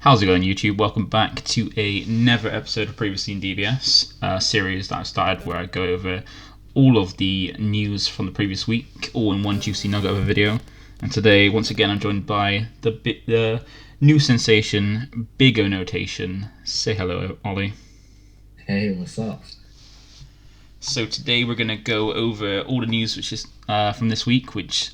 How's it going, YouTube? Welcome back to another episode of Previously in DBS, a series that I've started where I go over all of the news from the previous week, all in one juicy nugget of a video. And today, once again, I'm joined by the new sensation, BigONotation. Say hello, Ollie. Hey, what's up? So today we're going to go over all the news which is from this week, which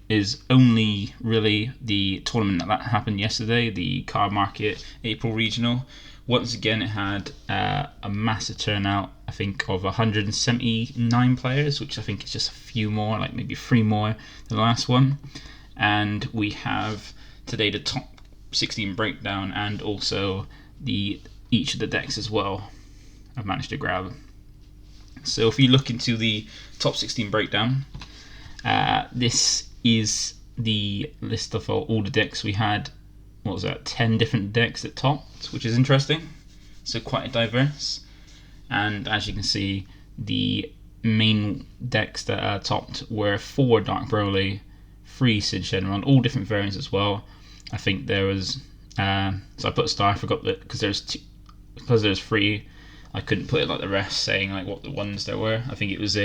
is only really the tournament that happened yesterday, the CardMarket April Regional. Once again, it had a massive turnout, I think, of 179 players, which I think is just a few more, like maybe 3 more than the last one. And we have today the top 16 breakdown and also each of the decks as well I've managed to grab. So if you look into the top 16 breakdown, this is the list of all the decks we had. What was that? 10 different decks that topped, which is interesting. So quite diverse. And as you can see, the main decks that topped were 4 Everdart Broly, 3 Shenron, all different variants as well. I think there was so I put a star. I forgot that because there's 3. I couldn't put it like the rest, saying like what the ones there were. I think it was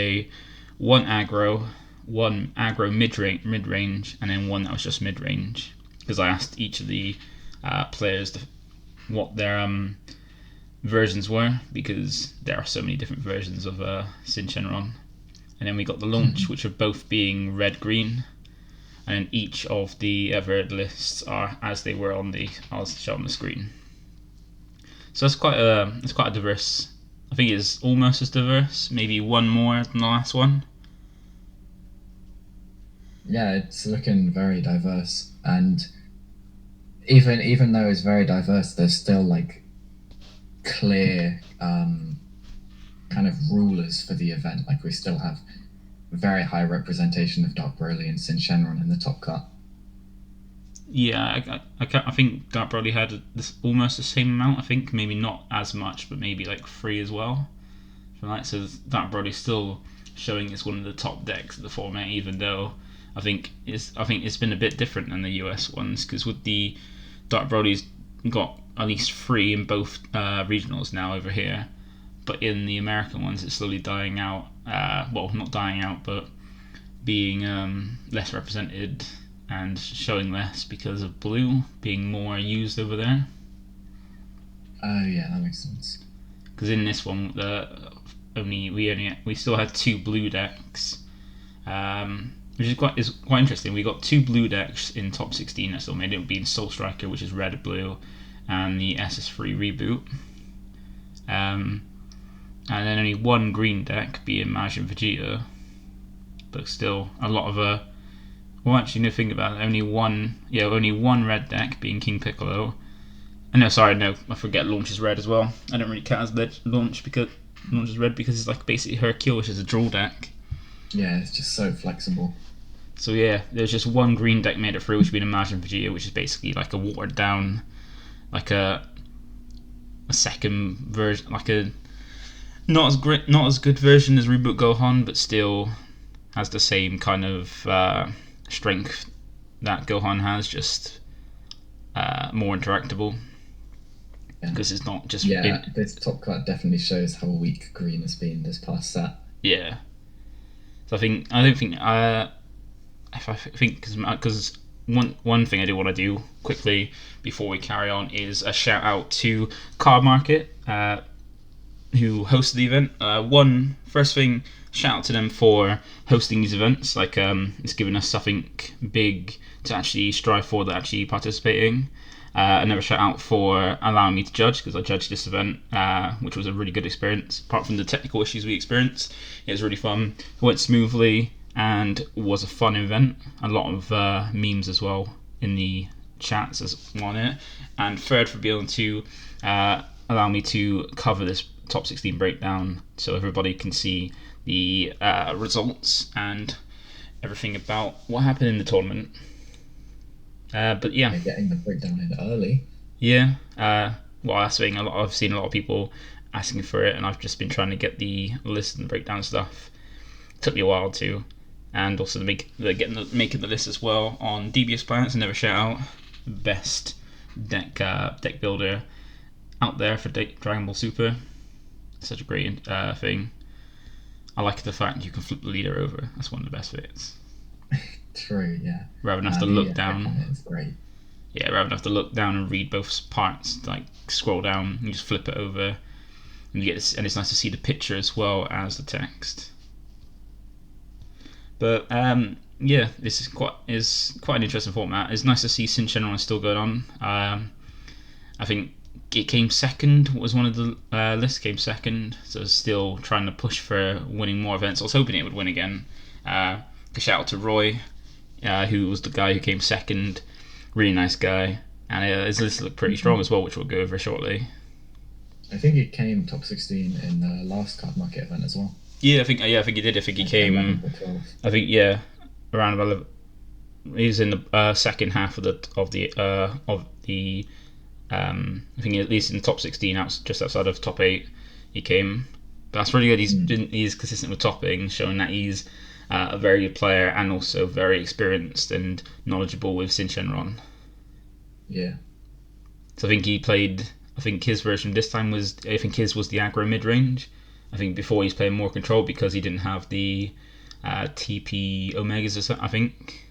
one aggro mid-range, and then one that was just mid-range, because I asked each of the players what their versions were, because there are so many different versions of Shenron. And then we got the launch, which are both being red-green, and each of the Everdart lists are as they were on the show on the screen. So it's quite a diverse. I think it's almost as diverse, maybe one more than the last one. Yeah, it's looking very diverse, and even though it's very diverse, there's still like clear kind of rulers for the event. Like we still have very high representation of Dark Broly and Shenron in the top cut. Yeah, I think Dark Broly had almost the same amount. I think maybe not as much, but maybe like 3 as well. So Dark Broly's still showing it's one of the top decks of the format, even though I think it's been a bit different than the US ones, because with the Dark Broly's got at least 3 in both regionals now over here, but in the American ones it's slowly dying out. Well, not dying out, but being less represented and showing less because of blue being more used over there. Oh yeah, that makes sense. Because in this one, we still had 2 blue decks. Which is quite interesting. We got 2 blue decks in top 16 that still made it, being Soul Striker, which is red blue, and the SS3 reboot. And then only 1 green deck, being Maj and Vegeta, but still a lot of well, actually, no, think about it. Only one red deck, being King Piccolo. No, I forget. Launch is red as well. I don't really count as launch is red because it's like basically Hercule, which is a draw deck. Yeah, it's just so flexible. So yeah, there's just 1 green deck made it through, which would be Imagine Vegeta, which is basically like a watered down, like a second version, like a not as good version as Reboot Gohan, but still has the same kind of strength that Gohan has, just more interactable. Because it's not just this top cut definitely shows how weak green has been this past set. Yeah. So because one thing I do want to do quickly before we carry on is a shout out to CardMarket, who hosted the event. First thing, shout out to them for hosting these events. Like it's given us something big to actually strive for, that actually participating. Another shout out for allowing me to judge, because I judged this event, which was a really good experience. Apart from the technical issues we experienced, it was really fun. It went smoothly and was a fun event. A lot of memes as well in the chats as on it. And third, for being able to allow me to cover this top 16 breakdown so everybody can see the results and everything about what happened in the tournament. But yeah, getting the breakdown in early. Yeah. Well, I've seen a lot of people asking for it, and I've just been trying to get the list and breakdown stuff. It took me a while too, and also making the list as well on DBS Planet. Another shout out, best deck builder out there for Dragon Ball Super. It's such a great thing. I like the fact you can flip the leader over. That's one of the best bits. True, yeah. Rather than have to look down. It's great. Yeah, rather than have to look down and read both parts, like scroll down and just flip it over, and you get this, and it's nice to see the picture as well as the text. But yeah, this is quite an interesting format. It's nice to see Shin-Shenron still going on. I think it came second. Was one of the lists came second, so it's still trying to push for winning more events. I was hoping it would win again. Shout out to Roy, who was the guy who came second. Really nice guy, and his list looked pretty strong as well, which we'll go over shortly. I think it came top 16 in the last CardMarket event as well. Yeah, I think he did. I think he came. I think around about. He was in the second half of the. I think at least in the top 16, just outside of top 8, he came. But that's really good. He's consistent with topping, showing that he's a very good player and also very experienced and knowledgeable with Shin-Shenron. Yeah. So I think he played. I think his version this time was. I think his was the aggro mid range. I think before he's playing more control because he didn't have the TP Omegas or something. I think.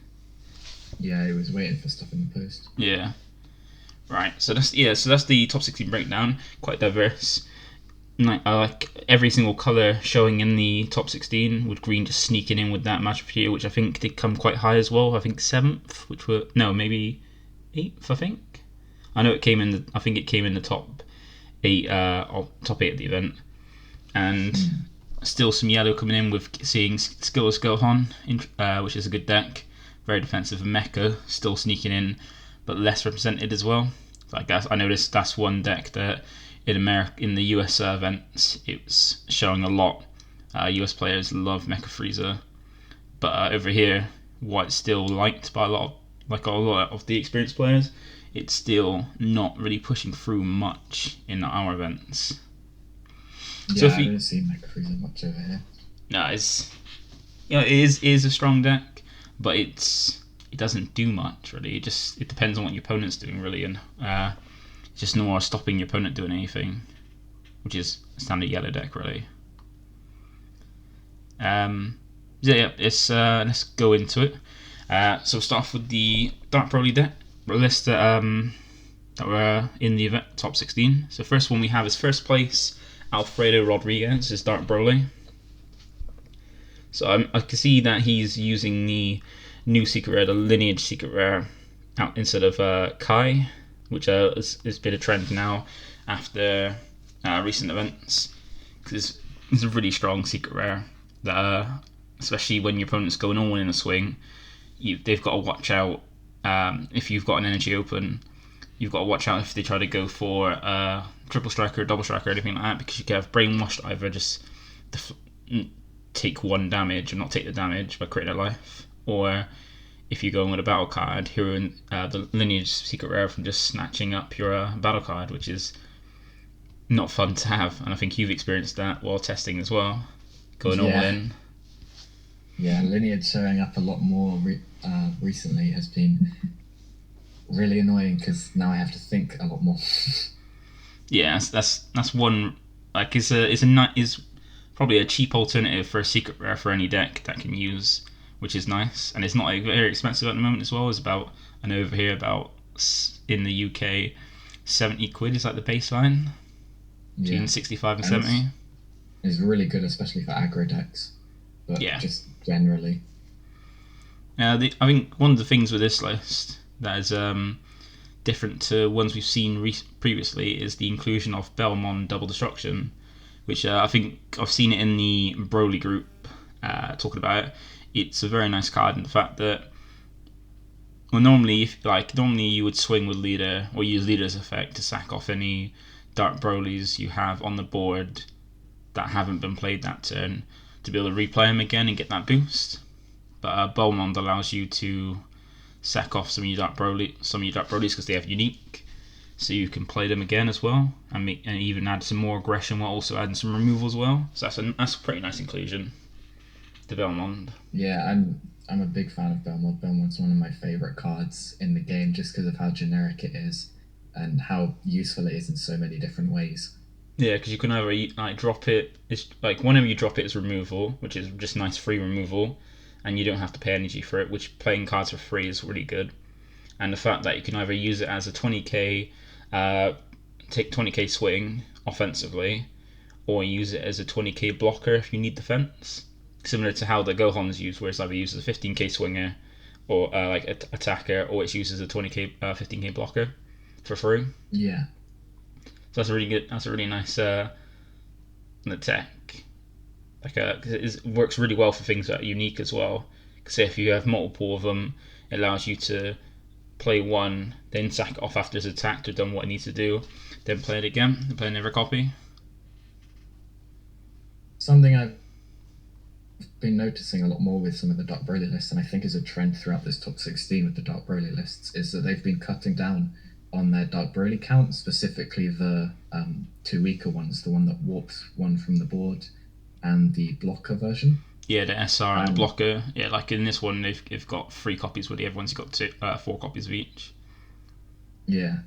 Yeah, he was waiting for stuff in the post. Yeah. Right. So that's the top 16 breakdown. Quite diverse. I like every single colour showing in the top 16, with green just sneaking in with that matchup here, which I think did come quite high as well. I think 7th, which were maybe 8th. I think. I know it came in the. I think it came in the top 8. Top 8 of the event, and still some yellow coming in with seeing Skillless Gohan, which is a good deck. Very defensive. And Mecha still sneaking in, but less represented as well. So I guess I noticed that's one deck that in the US events it was showing a lot. US players love Mecha Frieza, but over here, while it's still liked by a lot of the experienced players, it's still not really pushing through much in our events. Yeah, so I don't see Mecha Frieza much over here. No, it is a strong deck, but it doesn't do much really. It depends on what your opponent's doing really, and it's just more stopping your opponent doing anything, which is a standard yellow deck really. Let's go into it. So we'll start off with the Everdart Broly deck list that were in the event top 16. So first one we have is first place Alfredo Rodriguez is Everdart Broly. So I can see that he's using the new secret rare, the lineage secret rare, out instead of Kai, which has been a trend now after recent events, because it's a really strong secret rare that especially when your opponent's going all in a swing, they've got to watch out. If you've got an energy open, you've got to watch out if they try to go for triple strike or double strike or anything like that, because you can have brainwashed either just take 1 damage and not take the damage by creating a life, or if you're going with a battle card, hearing the lineage secret rare from just snatching up your battle card, which is not fun to have, and I think you've experienced that while testing as well, going all in. Yeah, lineage showing up a lot more recently has been really annoying, because now I have to think a lot more. Yeah, that's one, like is probably a cheap alternative for a secret rare for any deck that can use, which is nice, and it's not very expensive at the moment as well. It's about, I know over here, about in the UK, 70 quid is like the baseline, between 65 and 70. It's really good, especially for aggro decks, but just generally. I think one of the things with this list that is different to ones we've seen previously is the inclusion of Belmont Double Destruction, which I think I've seen it in the Broly group talking about it. It's a very nice card in the fact that, well, normally you would swing with leader or use leader's effect to sack off any Dark Brolys you have on the board that haven't been played that turn, to be able to replay them again and get that boost. But Belmont allows you to sack off some of your Dark Brolys because they have unique, so you can play them again as well, and even add some more aggression while also adding some removal as well. So that's a pretty nice inclusion to Belmont. Yeah, I'm a big fan of Belmont. Belmont's one of my favourite cards in the game, just because of how generic it is, and how useful it is in so many different ways. Yeah, because you can either like drop it. It's like whenever you drop it, it's removal, which is just nice free removal, and you don't have to pay energy for it. Which playing cards for free is really good. And the fact that you can either use it as a 20k, take 20k swing offensively, or use it as a 20k blocker if you need defense. Similar to how the Gohan's used, where it's either used as a 15k swinger, or like attacker, or it's used as a 20k, 15k blocker for free. Yeah. So that's a really good. That's a really nice tech. Like it works really well for things that are unique as well. Because if you have multiple of them, it allows you to play one, then sack it off after it's attacked or done what it needs to do, then play it again and play another copy. Something I've been noticing a lot more with some of the Dark Broly lists, and I think is a trend throughout this top 16 with the Dark Broly lists, is that they've been cutting down on their Dark Broly count, specifically the two weaker ones, the one that warps one from the board and the blocker version. Yeah, the SR and the blocker. Yeah, like in this one, they've got 3 copies, where the other one's got 4 copies of each. Yeah,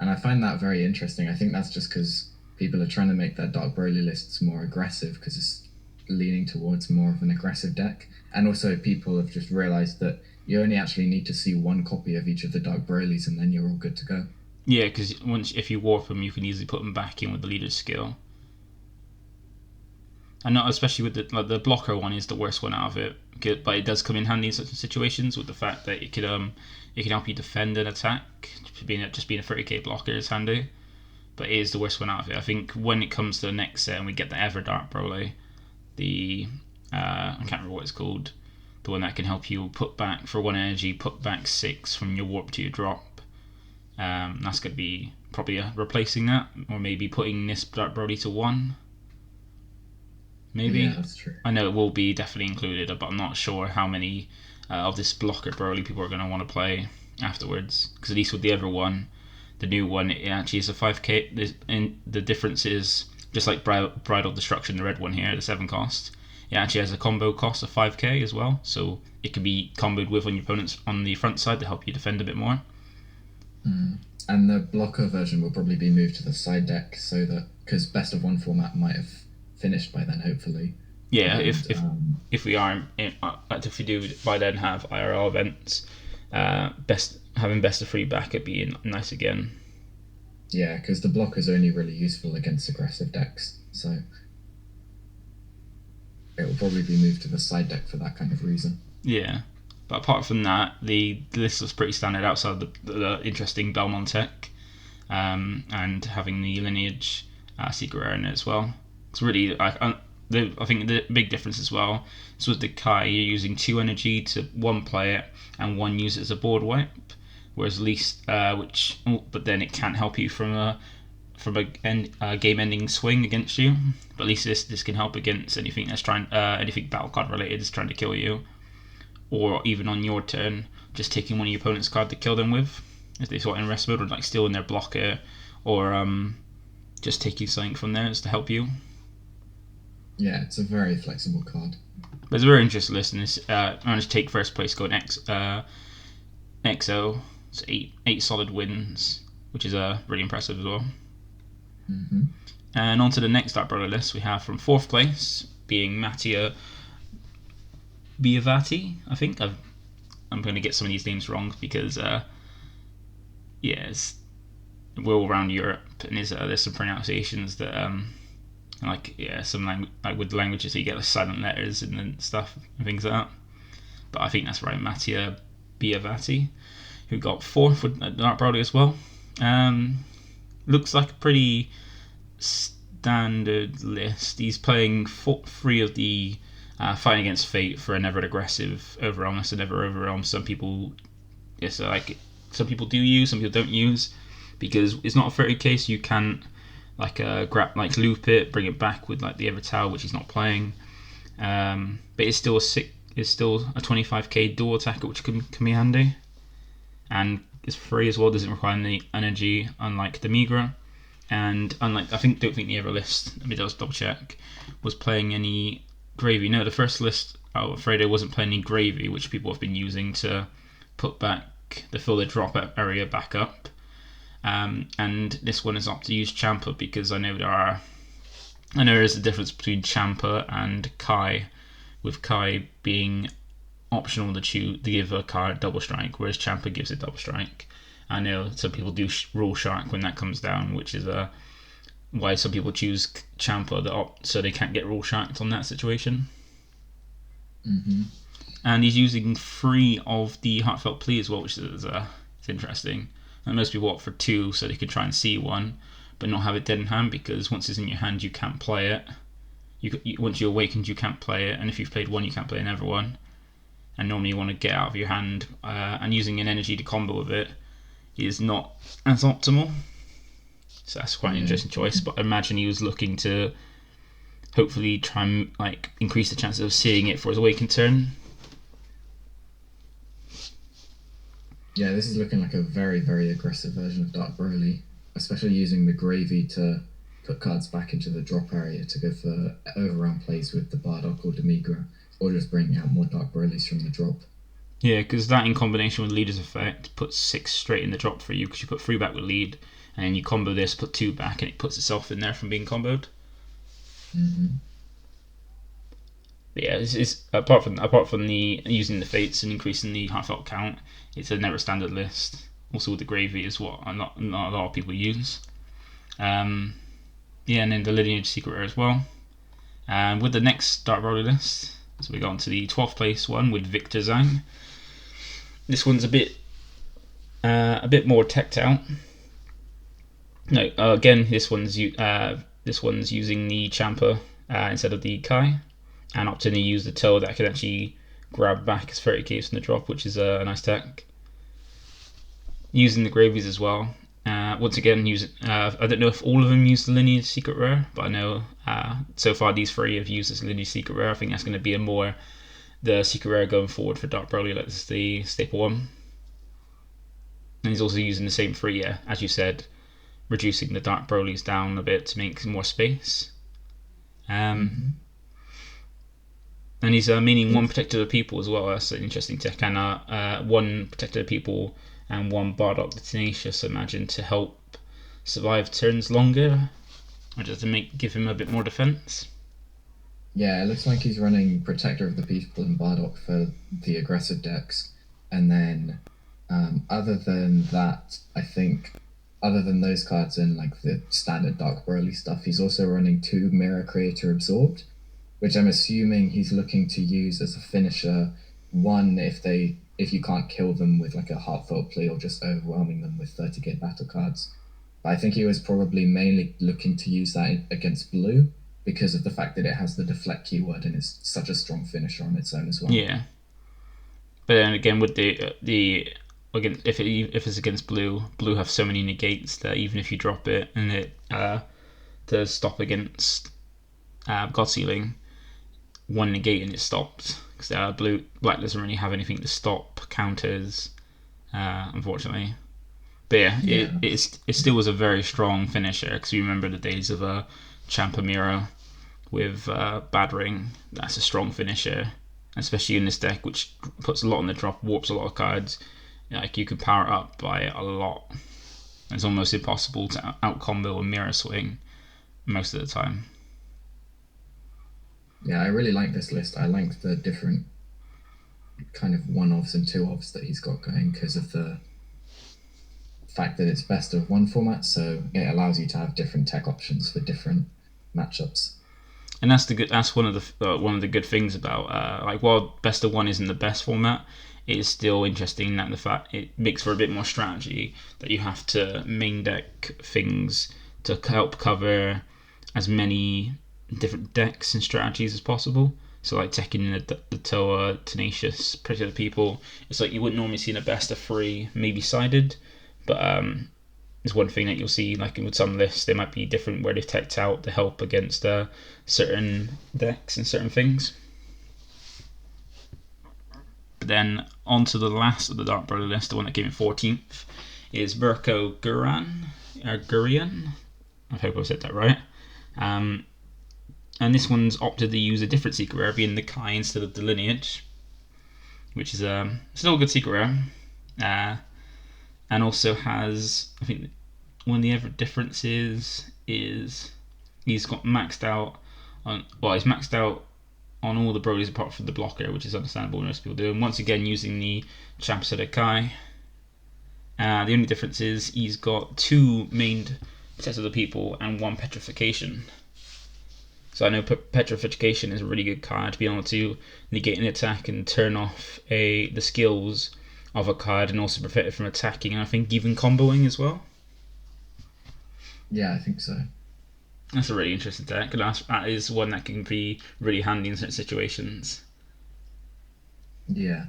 and I find that very interesting. I think that's just because people are trying to make their Dark Broly lists more aggressive, because it's leaning towards more of an aggressive deck. And also people have just realised that you only actually need to see 1 copy of each of the Dark Brolys, and then you're all good to go. Yeah, because if you warp them, you can easily put them back in with the leader's skill. And not especially with the blocker one is the worst one out of it, but it does come in handy in such situations with the fact that it can help you defend an attack. Just being a 30k blocker is handy, but it is the worst one out of it. I think when it comes to the next set and we get the Everdart Broly, I can't remember what it's called, the one that can help you put back for 1 energy, put back 6 from your warp to your drop. That's going to be probably replacing that, or maybe putting this Dark Broly to 1. Maybe. Yeah, that's true. I know it will be definitely included, but I'm not sure how many of this blocker Broly people are going to want to play afterwards. Because at least with the other one, the new one, it actually is a 5k. And the difference is, just like Bridal Destruction, the red one here, the 7 cost, it actually has a combo cost of 5k as well. So it can be comboed with on your opponents on the front side to help you defend a bit more. And the blocker version will probably be moved to the side deck, so that, because best of 1 format might have finished by then, hopefully. Yeah, and, if we do by then have IRL events, having best of 3 back would be nice again. Yeah, because the block is only really useful against aggressive decks, so it will probably be moved to the side deck for that kind of reason. Yeah. But apart from that, the list was pretty standard outside the interesting Belmont tech, and having the lineage secret rare in it as well. It's really, I think the big difference as well is with the Kai, you're using 2 energy to 1 play it and 1 use it as a board wipe, whereas least but then it can't help you from a game-ending swing against you. But at least this can help against anything that's anything battle card related is trying to kill you. Or even on your turn, just taking one of your opponent's card to kill them with, if they thought in rest mode, or like stealing their blocker, or just taking something from theirs to help you. Yeah, it's a very flexible card. But it's a very interesting list, and I managed to take first place going XO. It's 8 solid wins, which is really impressive as well. Mm-hmm. And on to the next Dark Brother list, we have from 4th place, being Mattia Biavati, I think. I'm going to get some of these names wrong because, we're all around Europe, and there's some pronunciations that, some with languages you get the silent letters and stuff and things like that. But I think that's right, Mattia Biavati, who got 4th with Dark Broly as well. Looks like a pretty standard list. He's playing 3 of the Fighting Against Fate for a never aggressive overwhelm. That's a never overwhelm. Some people do use, some people don't use, because it's not a 30k, so you can loop it, bring it back with like the Evertale, which he's not playing. But it's still a 25k dual attacker, which can be handy, and it's free as well. Doesn't require any energy, unlike the Migra. And don't think the other list, let me just double check, was playing any gravy. No, the first list, Fredo wasn't playing any gravy, which people have been using to put back fill the drop area back up. and this one is opted to use Champa because I know there is a difference between Champa and Kai, with Kai being optional to give a card double strike, whereas Champa gives it double strike. I know some people do Rule Shark when that comes down, which is why some people choose Champa so they can't get Rule Sharked on that situation. Mm-hmm. And he's using 3 of the Heartfelt Plea as well, which is it's interesting. And most people opt for 2 so they can try and see one, but not have it dead in hand, because once it's in your hand you can't play it. Once you're awakened you can't play it, and if you've played 1 you can't play another one. And normally you want to get out of your hand, and using an energy to combo with it is not as optimal. So that's quite an interesting choice, but I imagine he was looking to hopefully try and increase the chances of seeing it for his awakened turn. Yeah, this is looking like a very, very aggressive version of Dark Broly, especially using the gravy to put cards back into the drop area to go for overround plays with the Bardock or Demigra, or just bringing out more Dark Brolys from the drop. Yeah, because that in combination with Leader's Effect puts 6 straight in the drop for you, because you put 3 back with Lead, and then you combo this, put 2 back, and it puts itself in there from being comboed. Mm-hmm. But yeah, it's apart from the using the fates and increasing the heartfelt count, it's a never standard list. Also with the gravy is what not a lot of people use. And then the lineage secret rare as well. And with the next Dark Broly list, so we got on to the 12th place one with Victor Zhang. This one's a bit more teched out. No, again, this one's using the Champa instead of the Kai, and opting to use the toe that can actually grab back as 30 Ks from the drop, which is a nice tech. Using the gravies as well. Once again, I don't know if all of them use the lineage secret rare, but I know so far these 3 have used this lineage secret rare. I think that's going to be the secret rare going forward for Dark Broly. That's the staple one. And he's also using the same 3, as you said, reducing the Dark Brolys down a bit to make more space. And he's meaning 1 Protector of the People as well. That's an interesting tech. And 1 Protector of the People and 1 Bardock the Tenacious, I imagine, to help survive turns longer, or just to give him a bit more defense. Yeah, it looks like he's running Protector of the People and Bardock for the aggressive decks. And then, other than that, I think, other than those cards and the standard Dark Broly stuff, he's also running 2 Mirror Creator Absorbed, which I'm assuming he's looking to use as a finisher. 1, if you can't kill them with a Heartfelt Plea or just overwhelming them with 30k battle cards. But I think he was probably mainly looking to use that against blue because of the fact that it has the deflect keyword and it's such a strong finisher on its own as well. Yeah. But then again, with again, if it's against blue have so many negates that even if you drop it and it to stop against God Sealing, 1 negate and it stops. Because black doesn't really have anything to stop counters, unfortunately. But it still was a very strong finisher, because you remember the days of Champa Miro with Bad Ring. That's a strong finisher, especially in this deck, which puts a lot on the drop, warps a lot of cards. You can power up by a lot. It's almost impossible to out combo a Mirror Swing most of the time. Yeah, I really like this list. I like the different kind of 1-offs and 2-offs that he's got going because of the fact that it's best of 1 format, so it allows you to have different tech options for different matchups. And that's one of the good things about while best of 1 isn't the best format, it is still interesting that the fact it makes for a bit more strategy, that you have to main deck things to help cover as many different decks and strategies as possible. So taking the Toa, Tenacious, Pretty People, it's you wouldn't normally see in a best of 3, maybe sided, but it's one thing that you'll see with some lists, they might be different where they've teched out to help against certain decks and certain things. But then on to the last of the Dark Broly list, the one that came in 14th, is Burko Gurian. I hope I said that right. And this one's opted to use a different secret rare, being the Kai instead of the lineage, which is still a good secret rare, and also has, I think one of the other differences is he's got maxed out on. Well, he's maxed out on all the Brolys apart from the blocker, which is understandable. Most people do. And once again, using the Chapter Kai. The only difference is he's got 2 main sets of the people and 1 petrification. So I know petrification is a really good card to be able to negate an attack and turn off the skills of a card, and also prevent it from attacking, and I think even comboing as well. Yeah, I think so. That's a really interesting deck, and that is one that can be really handy in certain situations. Yeah,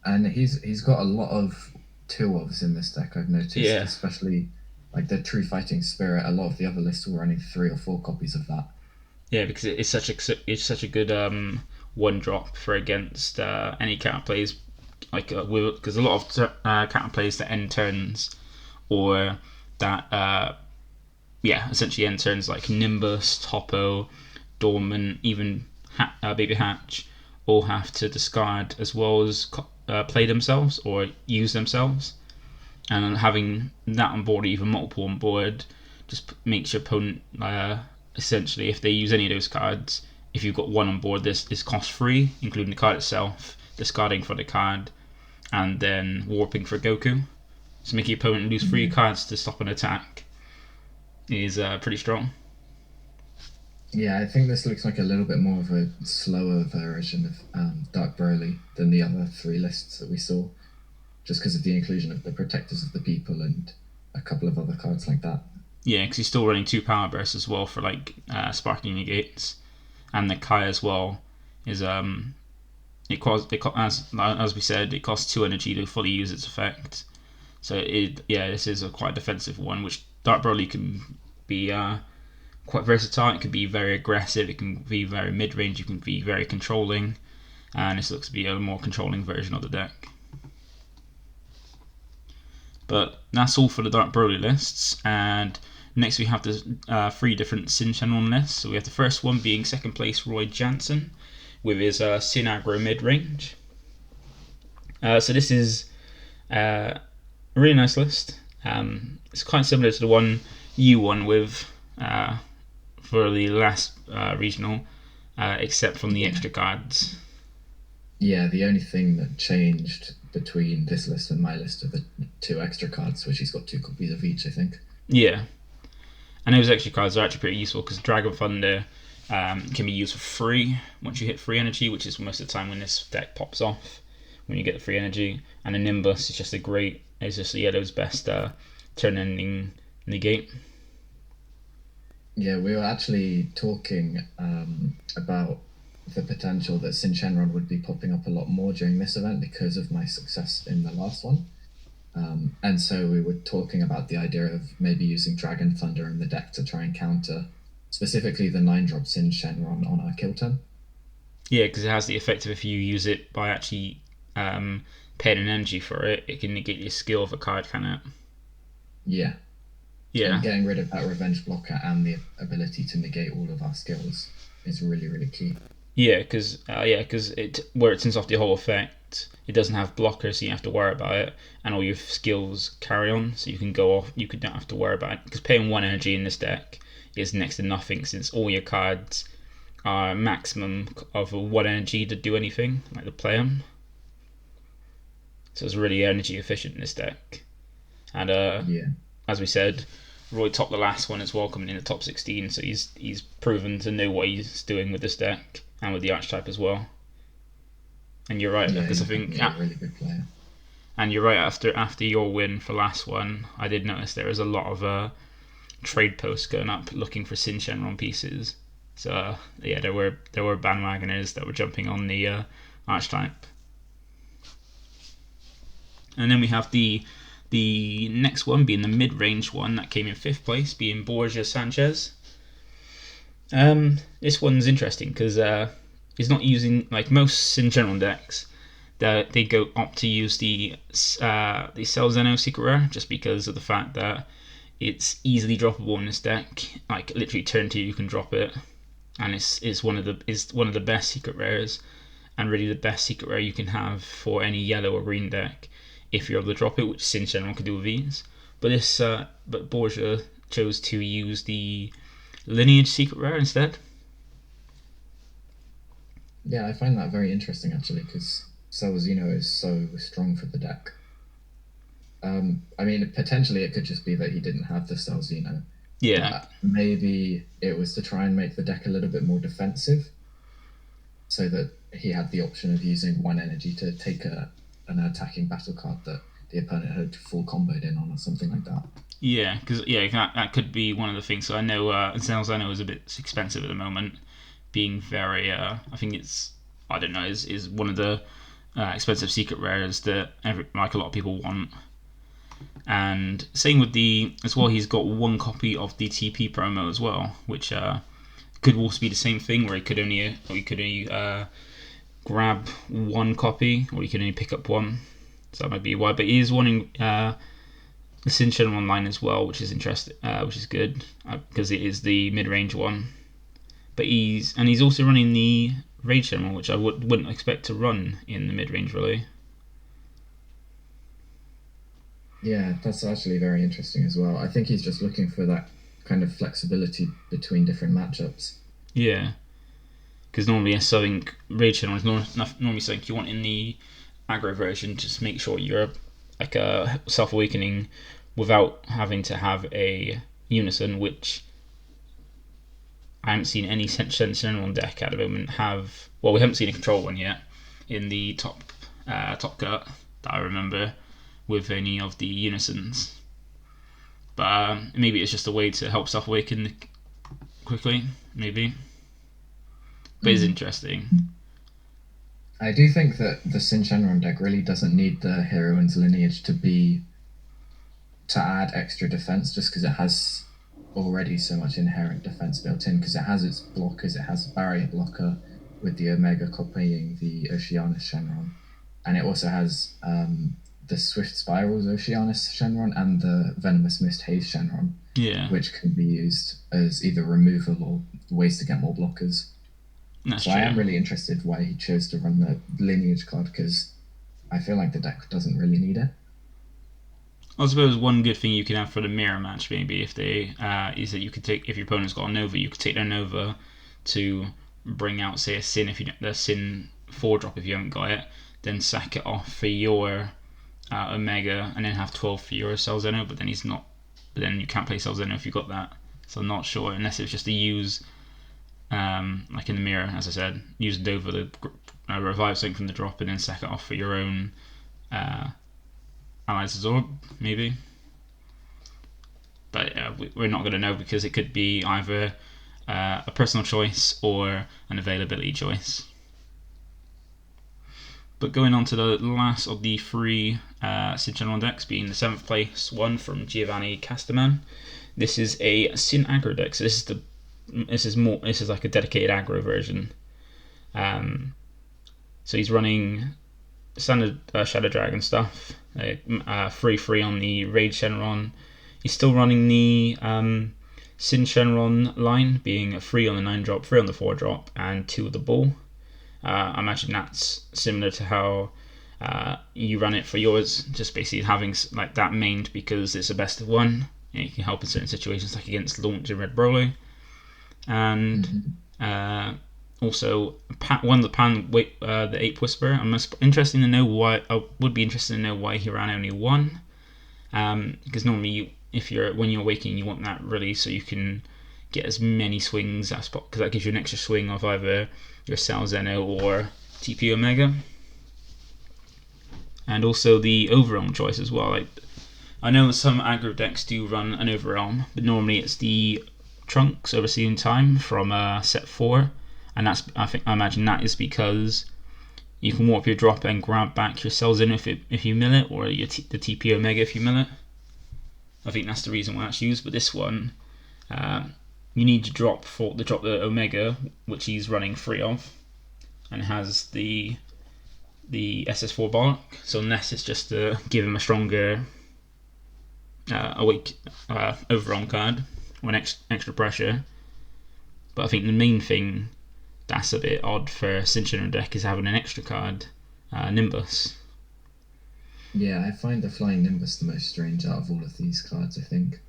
and he's got a lot of 2-ofs in this deck, I've noticed. Yeah. Especially like the True Fighting Spirit. A lot of the other lists were running 3 or 4 copies of that. Yeah, because it's such a good 1-drop for against any counter plays, like because a lot of counter plays that end turns, or that essentially end turns, like Nimbus, Topo, Dormant, even Baby Hatch, all have to discard as well as play themselves or use themselves, and having that on board, even multiple on board, just makes your opponent essentially, if they use any of those cards, if you've got 1 on board, this is cost free, including the card itself, discarding for the card, and then warping for Goku. So making your opponent lose 3 cards to stop an attack is pretty strong. Yeah, I think this looks like a little bit more of a slower version of Dark Broly than the other 3 lists that we saw, just because of the inclusion of the Protectors of the People and a couple of other cards like that. Yeah, because he's still running 2 power bursts as well for like sparking negates, and the Kai as well is as we said, it costs 2 energy to fully use its effect. So this is a quite defensive one, which Dark Broly can be quite versatile. It can be very aggressive, it can be very mid range, it can be very controlling, and this looks to be a more controlling version of the deck. But that's all for the Dark Broly lists, and next we have the 3 different Sin Shenron lists. So we have the first one being second place Roy Jansen with his Sin Aggro mid range. So this is a really nice list. It's quite similar to the one you won with for the last regional, except from the extra cards. Yeah, the only thing that changed between this list and my list are the 2 extra cards, which he's got 2 copies of each, I think. Yeah, and those extra cards are actually pretty useful because Dragon Thunder can be used for free once you hit free energy, which is most of the time when this deck pops off, when you get the free energy. And the Nimbus is just it's Yellow's best turn-ending negate. Yeah, we were actually talking about the potential that Sin Shenron would be popping up a lot more during this event because of my success in the last one. And so we were talking about the idea of maybe using Dragon Thunder in the deck to try and counter specifically the 9-drop Sin Shenron on our kill turn. Yeah, because it has the effect of if you use it by actually paying an energy for it, it can negate your skill of a card, can it? Yeah. Yeah. And getting rid of that revenge blocker and the ability to negate all of our skills is really, really key. Yeah, because where it turns off the whole effect, it doesn't have blockers, so you have to worry about it, and all your skills carry on, so you can go off. You don't have to worry about it because paying 1 energy in this deck is next to nothing, since all your cards are maximum of 1 energy to do anything, like to play them. So it's really energy efficient in this deck, and as we said, Roy topped the last one as well, coming in the top 16. So he's proven to know what he's doing with this deck and with the archetype as well. And you're right, because I think a really good player. And you're right. After your win for last one, I did notice there was a lot of trade posts going up looking for Sin Shenron pieces. So there were bandwagoners that were jumping on the archetype. And then we have the next one being the mid-range one that came in 5th place, being Borja Sanchez. This one's interesting because he's not using, like most Sin Shenron decks, they opt to use the Cell Zeno Secret Rare just because of the fact that it's easily droppable in this deck. Like literally turn 2 you can drop it, and it's one of the best secret rares, and really the best secret rare you can have for any yellow or green deck if you're able to drop it, which Sin Shenron can do with ease. but Borgia chose to use the Lineage Secret Rare instead. Yeah, I find that very interesting actually, because Cell Xeno is so strong for the deck. I mean, potentially it could just be that he didn't have the Cell Xeno. Yeah. But maybe it was to try and make the deck a little bit more defensive, so that he had the option of using one energy to take an attacking battle card that the opponent had full comboed in on, or something like that. Yeah, because that could be one of the things. So I know Cell Xeno is a bit expensive at the moment, being very. I think it's, I don't know, is one of the expensive secret rares that a lot of people want. And same with as well, he's got one copy of the TP promo as well, which could also be the same thing, where he could only grab one copy, or he could only pick up one. So that might be why. But he is wanting the Sin Shenron line as well, which is interesting, which is good because it is the mid-range one. But he's also running the Rage Shenron, which I wouldn't expect to run in the mid-range really. Yeah, that's actually very interesting as well. I think he's just looking for that kind of flexibility between different matchups. Yeah, because normally I think Rage Shenron is normally something you want in the aggro version. Just make sure you're like a self-awakening without having to have a unison, which I haven't seen any Shenron deck at the moment have. Well, we haven't seen a control one yet in the top cut that I remember with any of the unisons. But maybe it's just a way to help self-awaken quickly, maybe. But it's interesting. I do think that the Sin Shenron deck really doesn't need the Heroine's Lineage to add extra defense, just because it has already so much inherent defense built in, because it has its blockers. It has Barrier Blocker with the Omega copying the Oceanus Shenron, and it also has the Swift Spirals Oceanus Shenron and the Venomous Mist Haze Shenron, which can be used as either removal or ways to get more blockers. That's so true. I am really interested why he chose to run the Lineage card, because I feel like the deck doesn't really need it. I suppose one good thing you can have for the mirror match, maybe, if they is that you could take, if your opponent's got a Nova, you could take their Nova to bring out, say, a Sin, if you the Sin 4-drop if you haven't got it, then sack it off for your Omega, and then have 12 for your Cell Xeno, but then you can't play Cell Xeno if you got that. So I'm not sure, unless it's just to use, like in the mirror, as I said, use Nova to revive something from the drop, and then sack it off for your own Allies Absorb, maybe. But we're not going to know, because it could be either a personal choice or an availability choice. But going on to the last of the three Sin Shenron decks, being the 7th place one from Giovanni Castaman. This is a Sin aggro deck. So this is like a dedicated aggro version. So he's running standard Shadow Dragon stuff, 3/3 on the Rage Shenron. He's still running the Sin Shenron line, being a 3 on the 9-drop, 3 on the 4-drop, and 2 of the Bull. I imagine that's similar to how you run it for yours, just basically having like that mained because it's a best of one. It can help in certain situations, like against Launch and Red Broly. And also won the Pan the Ape Whisperer. I would be interested to know why he ran only one. Because normally when you're waking, you want that really so you can get as many swings as possible, because that gives you an extra swing of either your Cell Xeno or TP Omega. And also the Overrealm choice as well. Like, I know some aggro decks do run an Overrealm, but normally it's the Trunks Overseeing Time from set 4, and I imagine that is because you can warp your drop and grab back your Cell Xeno if you mill it, or the TP Omega if you mill it. I think that's the reason why it's used. But this one, you need to drop the Omega, which he's running 3 of, and has the SS4 Bollock. So unless it's just to give him a stronger Overrealm card or an extra pressure. But I think the main thing that's a bit odd for Sin Shenron deck is having an extra card, Nimbus. Yeah, I find the Flying Nimbus the most strange out of all of these cards, I think.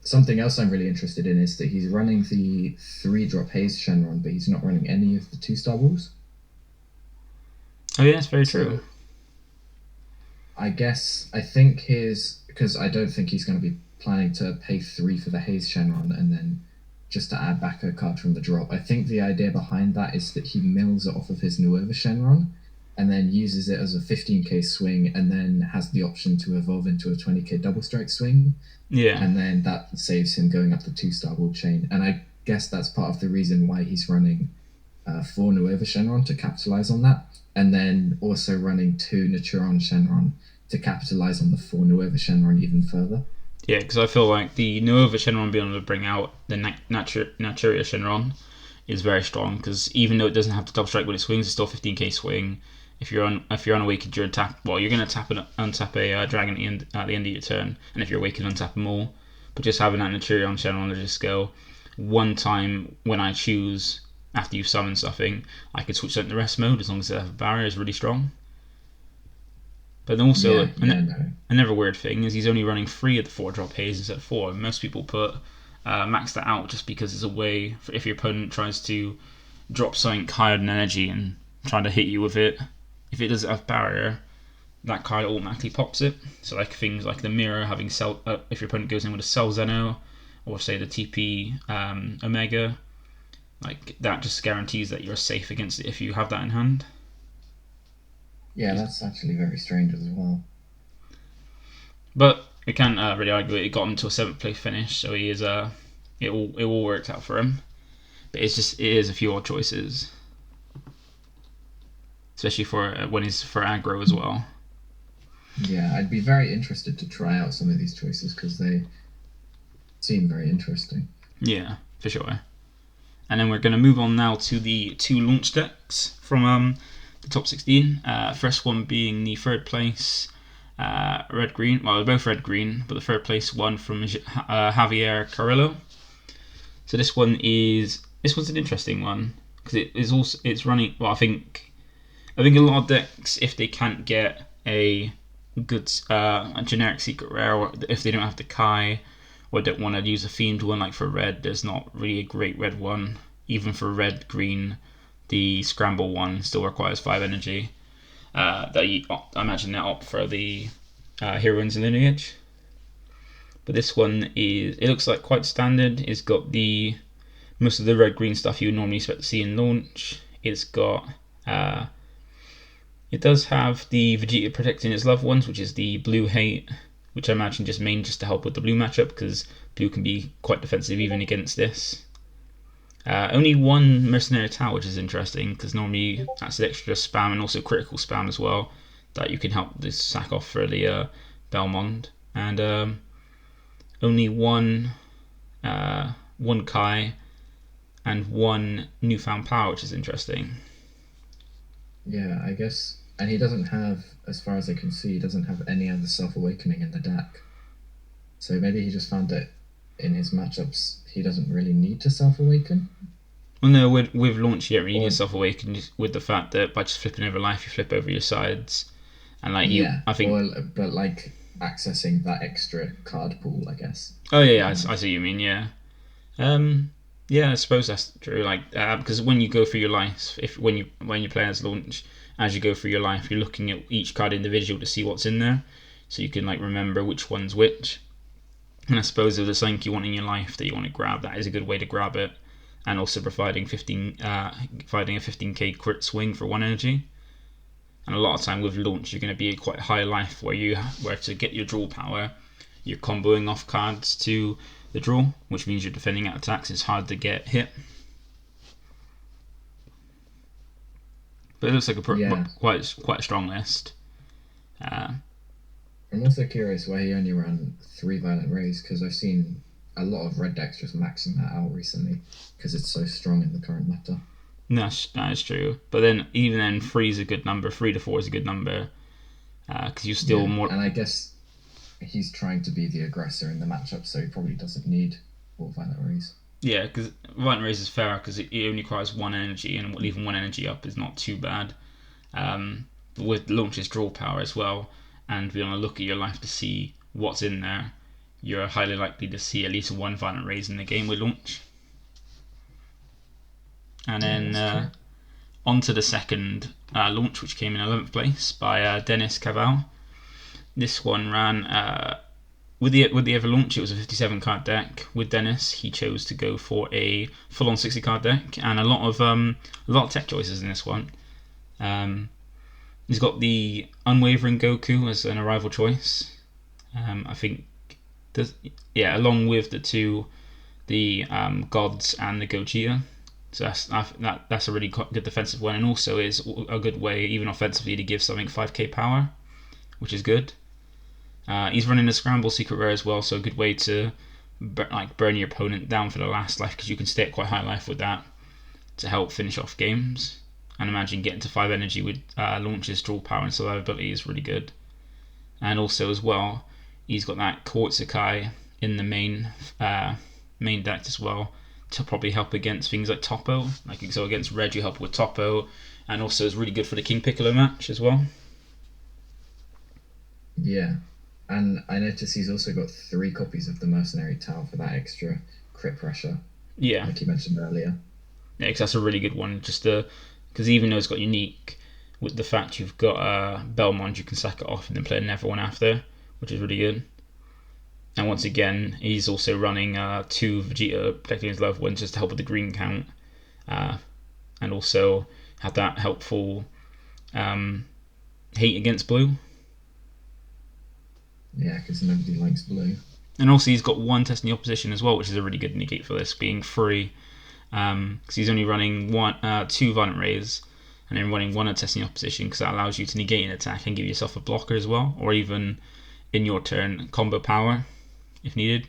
Something else I'm really interested in is that he's running the 3-drop Haze Shenron, but he's not running any of the 2-star balls. Oh yeah, that's very So true. I think because I don't think he's going to be planning to pay 3 for the Haze Shenron and then just to add back a card from the drop. I think the idea behind that is that he mills it off of his Nuova Shenron and then uses it as a 15k swing and then has the option to evolve into a 20k double strike swing. Yeah. And then that saves him going up the 2-star ball chain. And I guess that's part of the reason why he's running 4 Nueva Shenron to capitalize on that. And then also running 2 Naturon Shenron to capitalize on the 4 Nueva Shenron even further. Yeah, because I feel like the Nuova Shenron being able to bring out the Naturia Shenron is very strong, because even though it doesn't have to double strike when it swings, it's still 15k swing. If you're unawakened, you're you're gonna untap a dragon at the end of your turn, and if you're awakened, untap them all. But just having that Naturia Shenron to just go one time when I choose after you've summoned something, I could switch that into rest mode as long as I have a barrier is really strong. But then also, another weird thing is he's only running 3 of the 4-drop haze instead of 4. Most people max that out just because it's a way for if your opponent tries to drop something higher than energy and try to hit you with it. If it doesn't have barrier, that card automatically pops it. So like things like the mirror having cell, if your opponent goes in with a Cell Zeno, or say the TP Omega, like that just guarantees that you're safe against it if you have that in hand. Yeah, that's actually very strange as well. But we can't really argue it. It got him to a 7th place finish, so he is it all worked out for him. But it is a few odd choices, especially for when he's for aggro as well. Yeah, I'd be very interested to try out some of these choices because they seem very interesting. Yeah, for sure. And then we're going to move on now to the 2 launch decks from the top 16. First one being the 3rd place red green. Well, they're both red green, but the 3rd place one from Javier Carrillo. So this one's an interesting one because it's running. Well, I think a lot of decks, if they can't get a good a generic secret rare, or if they don't have the Kai, or don't want to use a themed one like for red, there's not really a great red one. Even for red green, the scramble one still requires 5 energy. I imagine that opt for the Heroines Lineage. But this one it looks like quite standard. It's got the most of the red green stuff you would normally expect to see in launch. It's got it does have the Vegeta protecting its loved ones, which is the blue hate, which I imagine just to help with the blue matchup, because blue can be quite defensive even against this. Only 1 mercenary tower, which is interesting because normally that's an extra spam and also critical spam as well that you can help this sack off for the Belmont. And only one Kai and 1 newfound power, which is interesting. Yeah, I guess. And he doesn't have, as far as I can see, he doesn't have any other self-awakening in the deck. So maybe he just found that in his matchups he doesn't really need to self-awaken. Well, no, with launch you don't really need self-awaken, with the fact that by just flipping over life you flip over your sides. And like I think... but like accessing that extra card pool, I guess. Oh yeah, I see what you mean, yeah. Yeah, I suppose that's true. Like because when you go through your life, when you play as launch, as you go through your life, you're looking at each card individual to see what's in there, so you can like remember which one's which. And I suppose if there's something you want in your life that you want to grab, that is a good way to grab it, and also providing a 15k crit swing for 1 energy. And a lot of time with launch, you're going to be quite high life, where to get your draw power, you're comboing off cards to the draw, which means you're defending out attacks. It's hard to get hit. But it looks like quite a strong list. I'm also curious why he only ran 3 Violent Rays, because I've seen a lot of red decks just maxing that out recently, because it's so strong in the current meta. That is true. But then, even then, 3 is a good number. 3 to 4 is a good number, because you're still more... And I guess he's trying to be the aggressor in the matchup, so he probably doesn't need 4 Violent Rays. Yeah, because Violent Rays is fair, because it only requires 1 energy, and leaving 1 energy up is not too bad. with launch's draw power as well, and be on a look at your life to see what's in there, you're highly likely to see at least one violent raise in the game with launch. And then on to the second launch, which came in 11th place by Dennis Caval. This one ran with the Ever launch. It was a 57 card deck. With Dennis, he chose to go for a full-on 60 card deck, and a lot of tech choices in this one. He's got the Unwavering Goku as an arrival choice. I think, along with the Gods and the Gogeta. So that's a really good defensive one, and also is a good way, even offensively, to give something 5k power, which is good. He's running a Scramble Secret Rare as well, so a good way to burn your opponent down for the last life, because you can stay at quite high life with that to help finish off games. And imagine getting to 5 energy with launches, draw power, and survivability is really good. And also as well, he's got that Koitsukai in the main deck as well, to probably help against things like Toppo. So against Red, you help with Toppo, and also is really good for the King Piccolo match as well. Yeah, and I noticed he's also got 3 copies of the Mercenary Tau for that extra crit pressure. Yeah, like you mentioned earlier. Yeah, because that's a really good one. Because even though it's got unique, with the fact you've got Belmont, you can sack it off and then play another one after, which is really good. And once again, he's also running 2 Vegeta protecting his level 1 just to help with the green count, and also had that helpful hate against blue. Yeah, because nobody likes blue. And also he's got 1 testing the opposition as well, which is a really good negate for this, being free, because he's only running 2 violent rays, and then running 1 testing the opposition, because that allows you to negate an attack and give yourself a blocker as well, or even in your turn combo power if needed.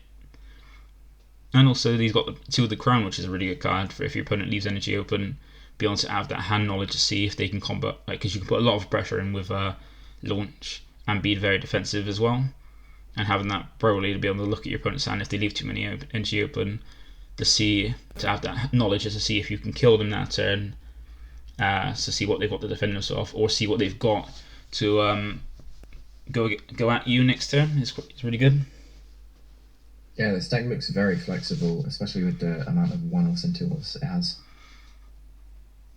And also he's got 2 of the Crown, which is a really good card for if your opponent leaves energy open, be able to have that hand knowledge to see if they can combo, because you can put a lot of pressure in with launch and be very defensive as well, and having that Broly to be able to look at your opponent's hand if they leave too many energy open, to have that knowledge to see if you can kill them that turn, to see what they've got to defend themselves, or see what they've got to go at you next turn. It's really good. Yeah, this deck looks very flexible, especially with the amount of 1-offs and 2-offs it has.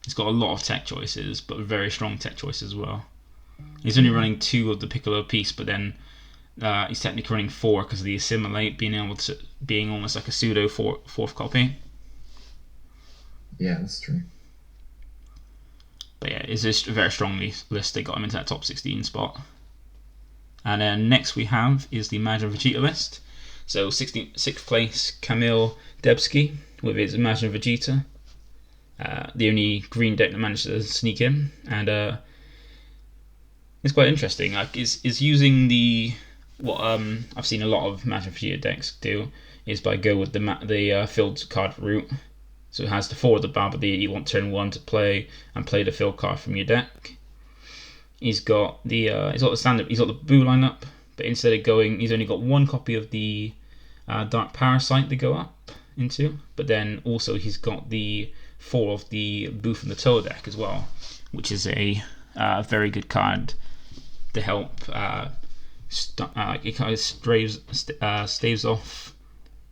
It's got a lot of tech choices, but very strong tech choices as well. He's only running 2 of the Piccolo piece, but then he's technically running 4 because of the Assimilate being almost like a pseudo fourth copy. Yeah, that's true. But yeah, it's just a very strong list. They got him into that top 16 spot. And then next we have is the Imagine Vegeta list. So 6th place, Kamil Debski with his Imagine Vegeta. The only green deck that managed to sneak in, and it's quite interesting. Is using what I've seen a lot of Imagine Vegeta decks do is by go with the filled card route. So it has the 4 of the Babidi you want turn 1 to play, and play the filled card from your deck. He's got the Boo lineup, but instead of he's only got 1 copy of the Dark Parasite to go up into, but then also he's got the 4 of the Boo from the Toe deck as well, which is a very good card to help. It kind of staves off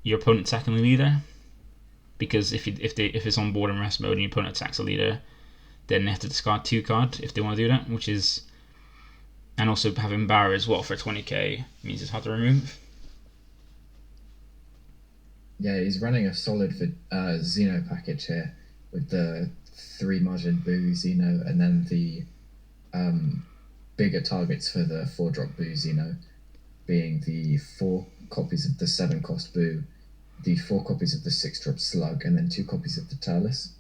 your opponent attacking the leader, because if it's on board in rest mode and your opponent attacks a leader, then they have to discard 2 cards if they want to do that, and also having Barra as well for 20k means it's hard to remove. Yeah, he's running a solid Xeno package here with the 3 Majin Buu Xeno, and then the bigger targets for the 4-drop Buu Xeno being the 4 copies of the 7-cost Buu, the 4 copies of the 6-drop Slug, and then 2 copies of the Turles.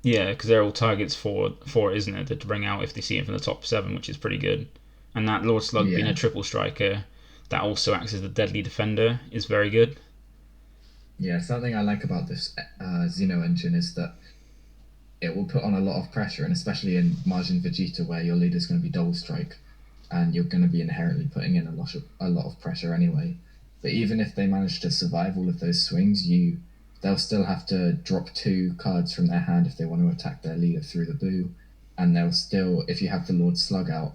Yeah, because they're all targets for it, isn't it? To bring out if they see it from the top 7, which is pretty good. And that Lord Slug being a triple striker that also acts as the deadly defender is very good. Yeah, something I like about this Xeno engine is that it will put on a lot of pressure, and especially in Majin Vegeta, where your leader's going to be double strike, and you're going to be inherently putting in a lot of pressure anyway. But even if they manage to survive all of those swings, they'll still have to drop 2 cards from their hand if they want to attack their leader through the Buu, and they'll still, if you have the Lord Slug out,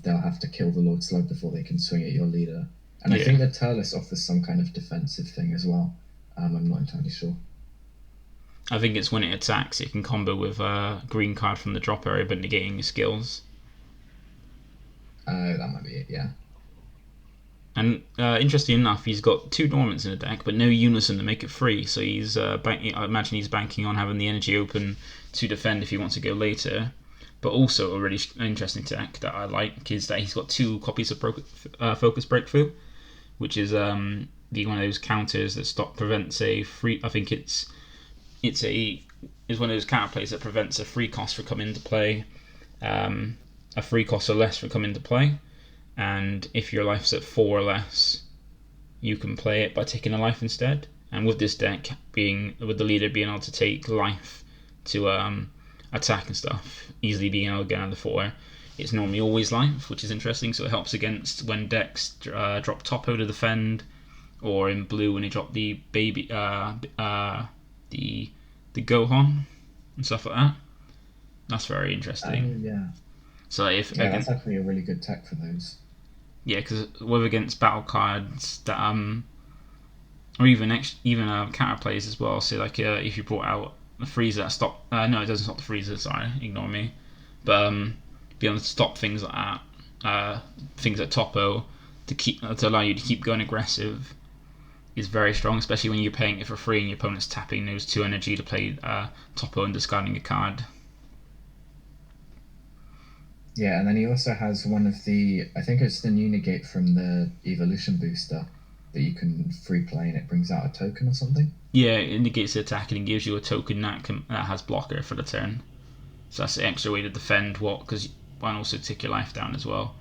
they'll have to kill the Lord Slug before they can swing at your leader. And I think the Turles offers some kind of defensive thing as well. I'm not entirely sure. I think it's when it attacks, it can combo with a green card from the drop area, but negating your skills. That might be it, yeah. And interesting enough, he's got 2 dormants in the deck, but no unison to make it free. So he's, I imagine he's banking on having the energy open to defend if he wants to go later. But also a really interesting tech that I like is that he's got 2 copies of Focus Breakthrough, which is one of those counters that prevents a free. I think it's one of those counter plays that prevents a free cost from coming into play, a free cost or less from coming into play. And if your life's at 4 or less, you can play it by taking a life instead. And with this deck with the leader being able to take life to attack and stuff, easily being able to get under 4, it's normally always life, which is interesting. So it helps against when decks drop Topo to defend, or in blue when they drop the baby the Gohan and stuff like that. That's very interesting. Yeah. So that's actually a really good tech for those. Yeah, because with against battle cards that or even counter plays as well. So like if you brought out the freezer that stop no, it doesn't stop the freezer. Sorry, ignore me. But be able to stop things like that, things like Topo to allow you to keep going aggressive is very strong, especially when you're paying it for free and your opponent's tapping those 2 energy to play Topo and discarding a card. Yeah, and then he also has one of I think it's the new negate from the evolution booster that you can free play, and it brings out a token or something. Yeah, it negates the attack and it gives you a token that has blocker for the turn. So that's the extra way to defend because and also take your life down as well.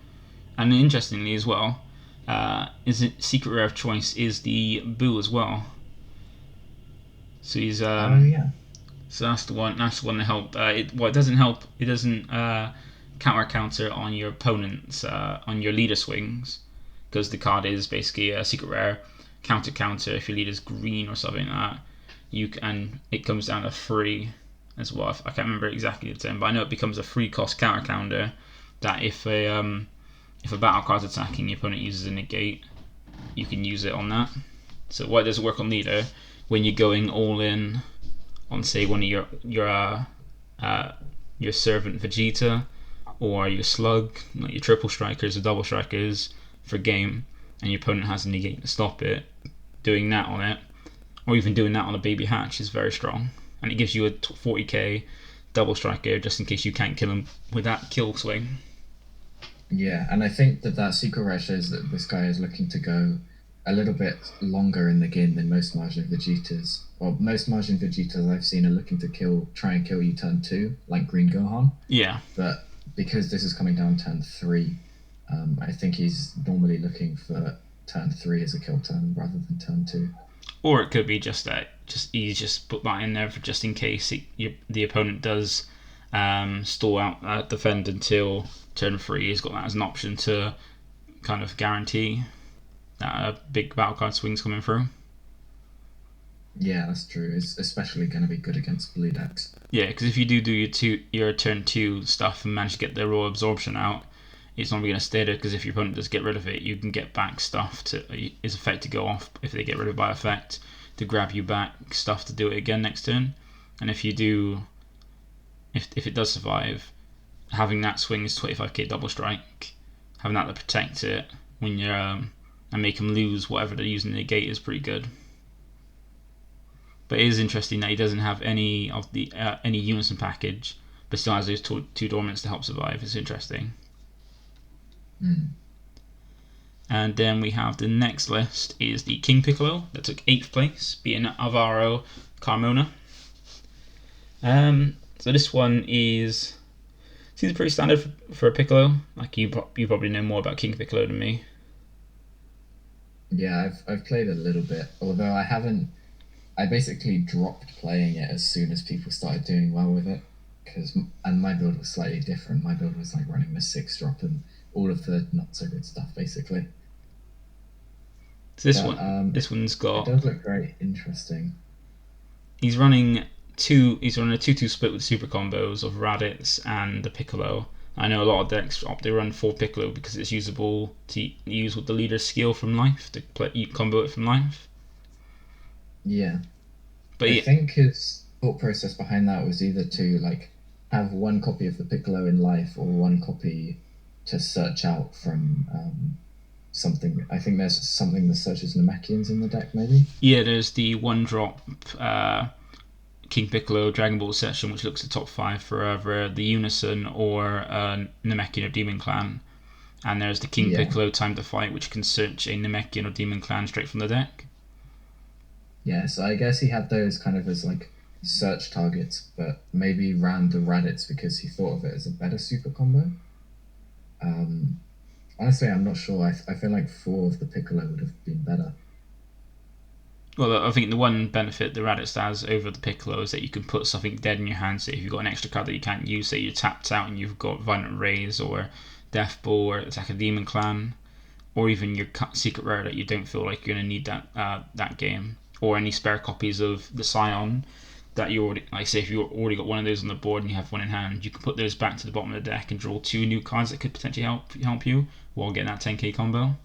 And interestingly as well, secret rare of choice is the Boo as well. So he's yeah. So that's the one. That's the one to help. It doesn't help. It doesn't counter on your opponent's on your leader swings, because the card is basically a secret rare counter. If your leader's green or something like that, and it comes down to 3 as well. I can't remember exactly the term, but I know it becomes a free cost counter that if a battle card's attacking, your opponent uses a negate, you can use it on that. So why does it work on leader? When you're going all in on, say, one of your servant Vegeta or your slug, like your triple strikers or double strikers for game, and your opponent has a negate to stop it, doing that on it, or even doing that on a baby hatch is very strong, and it gives you a 40k double striker just in case you can't kill him with that kill swing. Yeah, and I think that secret rare shows that this guy is looking to go a little bit longer in the game than most margin Vegetas. Well, most margin Vegetas I've seen are looking to try and kill you turn 2, like Green Gohan. Yeah. But because this is coming down turn 3, I think he's normally looking for turn 3 as a kill turn rather than turn 2. Or it could be just that he's just put that in there for just in case the opponent does stall out defend until turn 3. He's got that as an option to kind of guarantee that a big battle card swing's coming through. Yeah, that's true. It's especially going to be good against blue decks. Yeah, because if you do your turn 2 stuff and manage to get the raw absorption out, it's not going to stay there, because if your opponent does get rid of it, you can get back stuff is effect to go off if they get rid of it by effect, to grab you back stuff to do it again next turn. And if it does survive, having that swing is 25k double strike, having that to protect it when you're and make them lose whatever they're using the negate is pretty good. But it is interesting that he doesn't have any of the any unison package, but still has those 2 dormants to help survive. It's interesting. And then we have the next list is the King Piccolo that took 8th place, being Alvaro Carmona. So this one seems pretty standard for a Piccolo. Like you probably know more about King Piccolo than me. Yeah, I've played a little bit, although I haven't. I basically dropped playing it as soon as people started doing well with it, and my build was slightly different. My build was like running the 6-drop and all of the not so good stuff, basically. So this one's got. It does look very interesting. He's running He's running a 2-2 split with super combos of Raditz and the Piccolo. I know a lot of decks opt to run 4 Piccolo because it's usable to use with the leader's skill from life to combo it from life. Yeah. But I think his thought process behind that was either to like have one copy of the Piccolo in life or one copy to search out from something. I think there's something that searches Namekians in the deck, maybe. Yeah, there's the 1-drop King Piccolo Dragon Ball section, which looks at top 5 for either the Unison or Namekian or Demon Clan. And there's the King Piccolo Time to Fight, which can search a Namekian or Demon Clan straight from the deck. Yeah, so I guess he had those kind of as like search targets, but maybe ran the Raditz because he thought of it as a better super combo. Honestly, I'm not sure. I feel like 4 of the Piccolo would have been better. Well, I think the one benefit the Raditz has over the Piccolo is that you can put something dead in your hand. So if you've got an extra card that you can't use, say you're tapped out and you've got Violent Rays or Death Ball or Attack a Demon Clan, or even your secret rare that you don't feel like you're going to need that game, or any spare copies of the Scion that you already, like say if you already got one of those on the board and you have one in hand, you can put those back to the bottom of the deck and draw 2 new cards that could potentially help you while getting that 10k combo.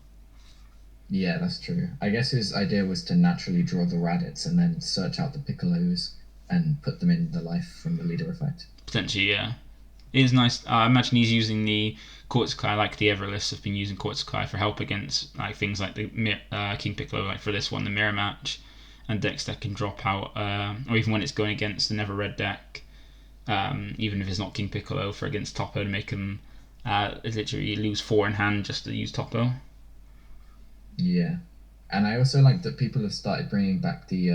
Yeah, that's true. I guess his idea was to naturally draw the Raditz and then search out the Piccolos and put them in the life from the leader effect. Potentially, yeah. It is nice. I imagine he's using the Quartzclay, like the Everlists have been using Quartzclay for help against like things like the King Piccolo, like for this one, the Mirror Match, and decks that can drop out, or even when it's going against the Never Red deck, even if it's not King Piccolo, for against Topo to make him literally lose 4 in hand just to use Topo. Yeah, and I also like that people have started bringing back the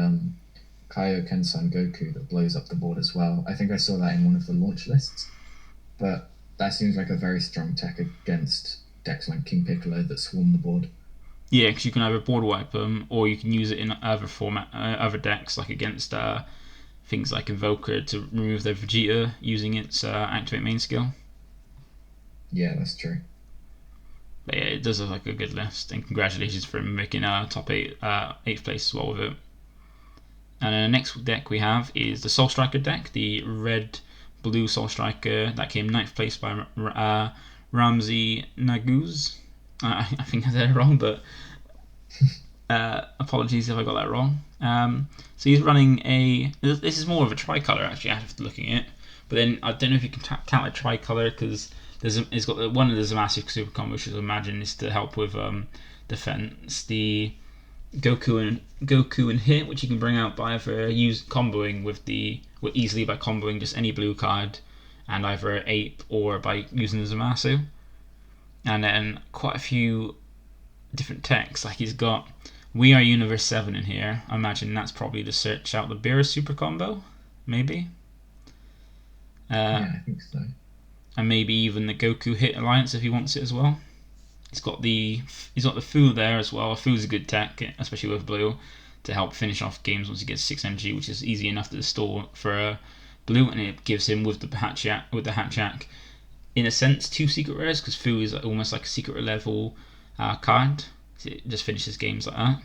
Kaioken Son Goku that blows up the board as well. I think I saw that in one of the launch lists, but that seems like a very strong tech against decks like King Piccolo that swarm the board. Yeah, because you can either board wipe them, or you can use it in other decks, like against things like Invoker to remove their Vegeta using its activate main skill. Yeah, that's true. But yeah, it does look like a good list, and congratulations for him making top 8, 8th place as well with it. And the next deck we have is the Soul Striker deck, the red-blue Soul Striker that came 9th place by Ramsey Naguz. I think I said it wrong, but apologies if I got that wrong. So he's running this is more of a tricolour actually after looking at it, but then I don't know if you can count a tricolour because it's got one of the massive super combo, which I imagine is to help with defense. The Goku and hit, which you can bring out by either comboing easily by comboing just any blue card and either Ape or by using the Zamasu. And then quite a few different techs, like he's got We Are Universe 7 in here. I imagine that's probably to search out the Beerus super combo, maybe. Yeah, I think so. And maybe even the Goku Hit Alliance if he wants it as well. He's got the Fu there as well. Fu's a good tech, especially with blue, to help finish off games once he gets 6 MG, which is easy enough to store for blue, and it gives him with the Hatchak, in a sense, 2 secret rares because Fu is almost like a secret level card. So it just finishes games like that.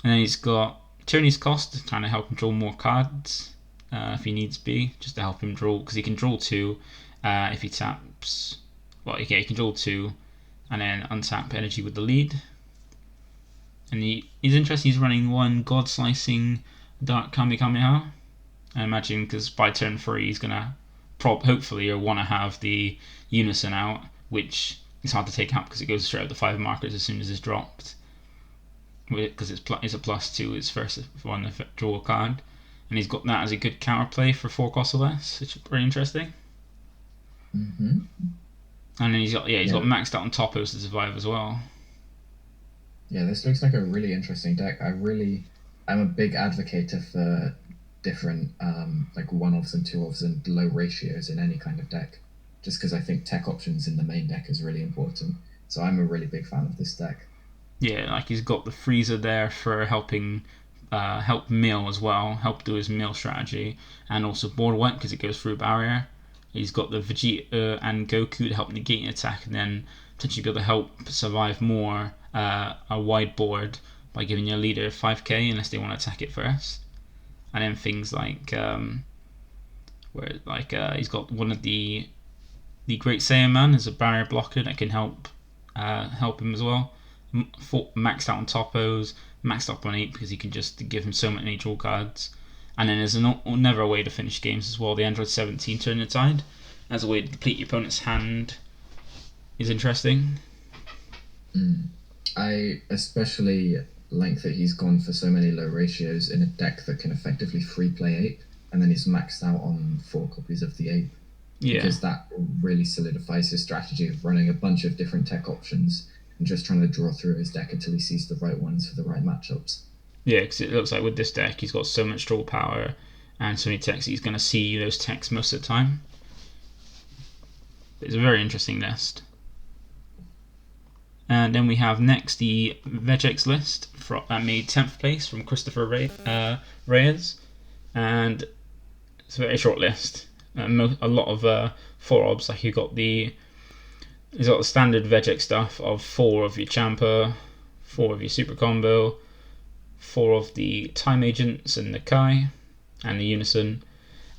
And then he's got Turney's Cost to kind of help him draw more cards if he needs be, just to help him draw, because he can draw 2 if he taps. Well, okay, he can draw 2 and then untap energy with the lead. And he's interesting, he's running 1 God Slicing Dark Kamehameha. I imagine because by turn 3 he's going to hopefully want to have the Unison out, which is hard to take out because it goes straight up the 5 markers as soon as it's dropped. Because it's a +2, it's first one to draw a card. And he's got that as a good counterplay for 4 cost or less, which is pretty interesting. Mm-hmm. And then he's got maxed out on Topos to survive as well. Yeah, this looks like a really interesting deck. I'm a big advocate for different like 1-offs and 2-offs and low ratios in any kind of deck, just because I think tech options in the main deck is really important. So I'm a really big fan of this deck. Yeah, like he's got the Freezer there for helping help mill as well, help do his mill strategy, and also board wipe because it goes through barrier. He's got the Vegeta and Goku to help negate an attack and then potentially be able to help survive more a wide board by giving your leader 5k unless they want to attack it first. and then things like he's got one of the Great Saiyan Man as a barrier blocker that can help him as well. Maxed out on Toppos, maxed up on 8 because he can just give him so many draw cards. And then there's never a way to finish games as well. The Android 17 Turn the Tide as a way to deplete your opponent's hand is interesting. I especially like that he's gone for so many low ratios in a deck that can effectively free play Ape, and then he's maxed out on 4 copies of the Ape. Yeah. Because that really solidifies his strategy of running a bunch of different tech options and just trying to draw through his deck until he sees the right ones for the right matchups. Yeah, because it looks like with this deck he's got so much draw power and so many techs, he's going to see those techs most of the time. It's a very interesting list. And then we have next the Vegets List that made 10th place from Christopher Reyes. And it's a very short list. A lot of 4-obs, like he's got the standard Vegek stuff of 4 of your Champa, 4 of your Super Combo, 4 of the Time Agents and the Kai, and the Unison.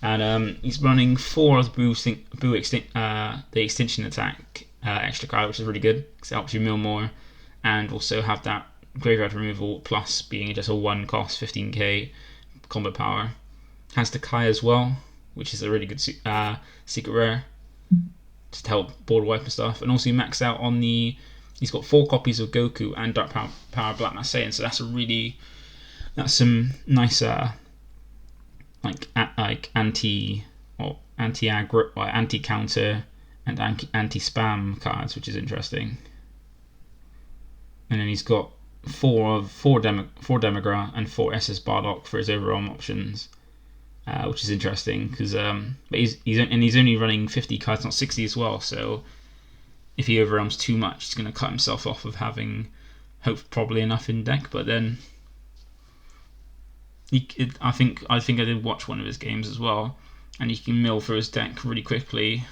And he's running 4 of the Extinction Attack extra card, which is really good because it helps you mill more, and also have that graveyard removal plus being just a 1 cost 15k combo power. Has the Kai as well, which is a really good secret rare, just to help board wipe and stuff. And also he maxed out on he's got 4 copies of Goku and Dark Power Black Mass Saiyan, so that's some nice anti-aggro, anti-counter and anti-spam cards, which is interesting. And then he's got 4 Demagra and 4 SS Bardock for his overarm options, which is interesting because but he's only running 50 cards, not 60 as well. So if he overarms too much, he's going to cut himself off of having probably enough in deck. But then I think I did watch one of his games as well, and he can mill through his deck really quickly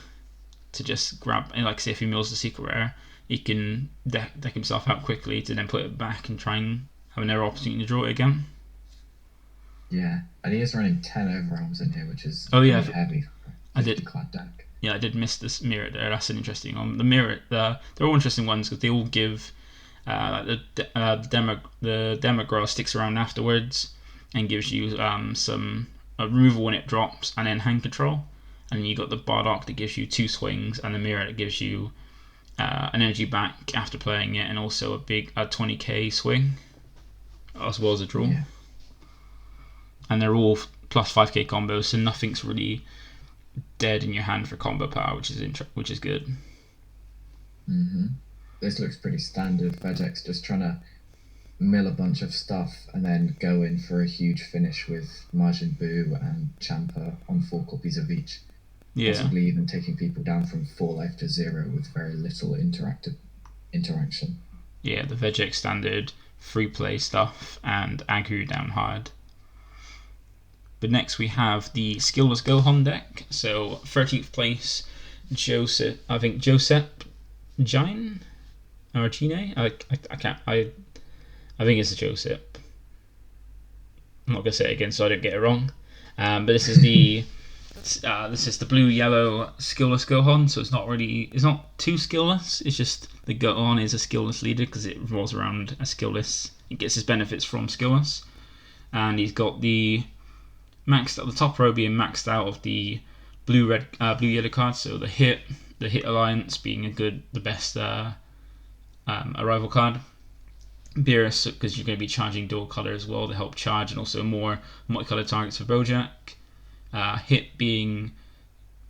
to just grab, like say if he mills the secret rare, he can deck himself out quickly to then put it back and try and have another opportunity to draw it again. Yeah, and he is running 10 overarms in here, which is heavy. I did deck. Yeah, I did miss this mirror there. That's an interesting one. The mirror, they're all interesting ones because they all give the Demagra sticks around afterwards and gives you some removal when it drops, and then hand control. And then you got the Bardock that gives you 2 swings, and the mirror that gives you an energy back after playing it, and also a big 20k swing as well as a draw. Yeah. And they're all plus 5k combos, so nothing's really dead in your hand for combo power, which is good. This looks pretty standard. Vegeks just trying to mill a bunch of stuff and then go in for a huge finish with Majin Buu and Champa on 4 copies of each. Yeah. Possibly even taking people down from 4 life to 0 with very little interaction. Yeah, the Vegek standard free play stuff and aggro you down hard. But next we have the Skillless Gohan deck. So 13th place, Joseph Gine or Gine. I think it's a Joseph. I'm not gonna say it again so I don't get it wrong. But this is the blue-yellow Skillless Gohan. So it's not too skillless. It's just the Gohan is a skillless leader because it revolves around a skillless. It gets his benefits from skillless, and he's got the top row being maxed out of the blue-yellow cards. So the hit alliance being the best arrival card. Beerus, because you're going to be charging dual color as well to help charge, and also more multicolored targets for Bojack. Hit being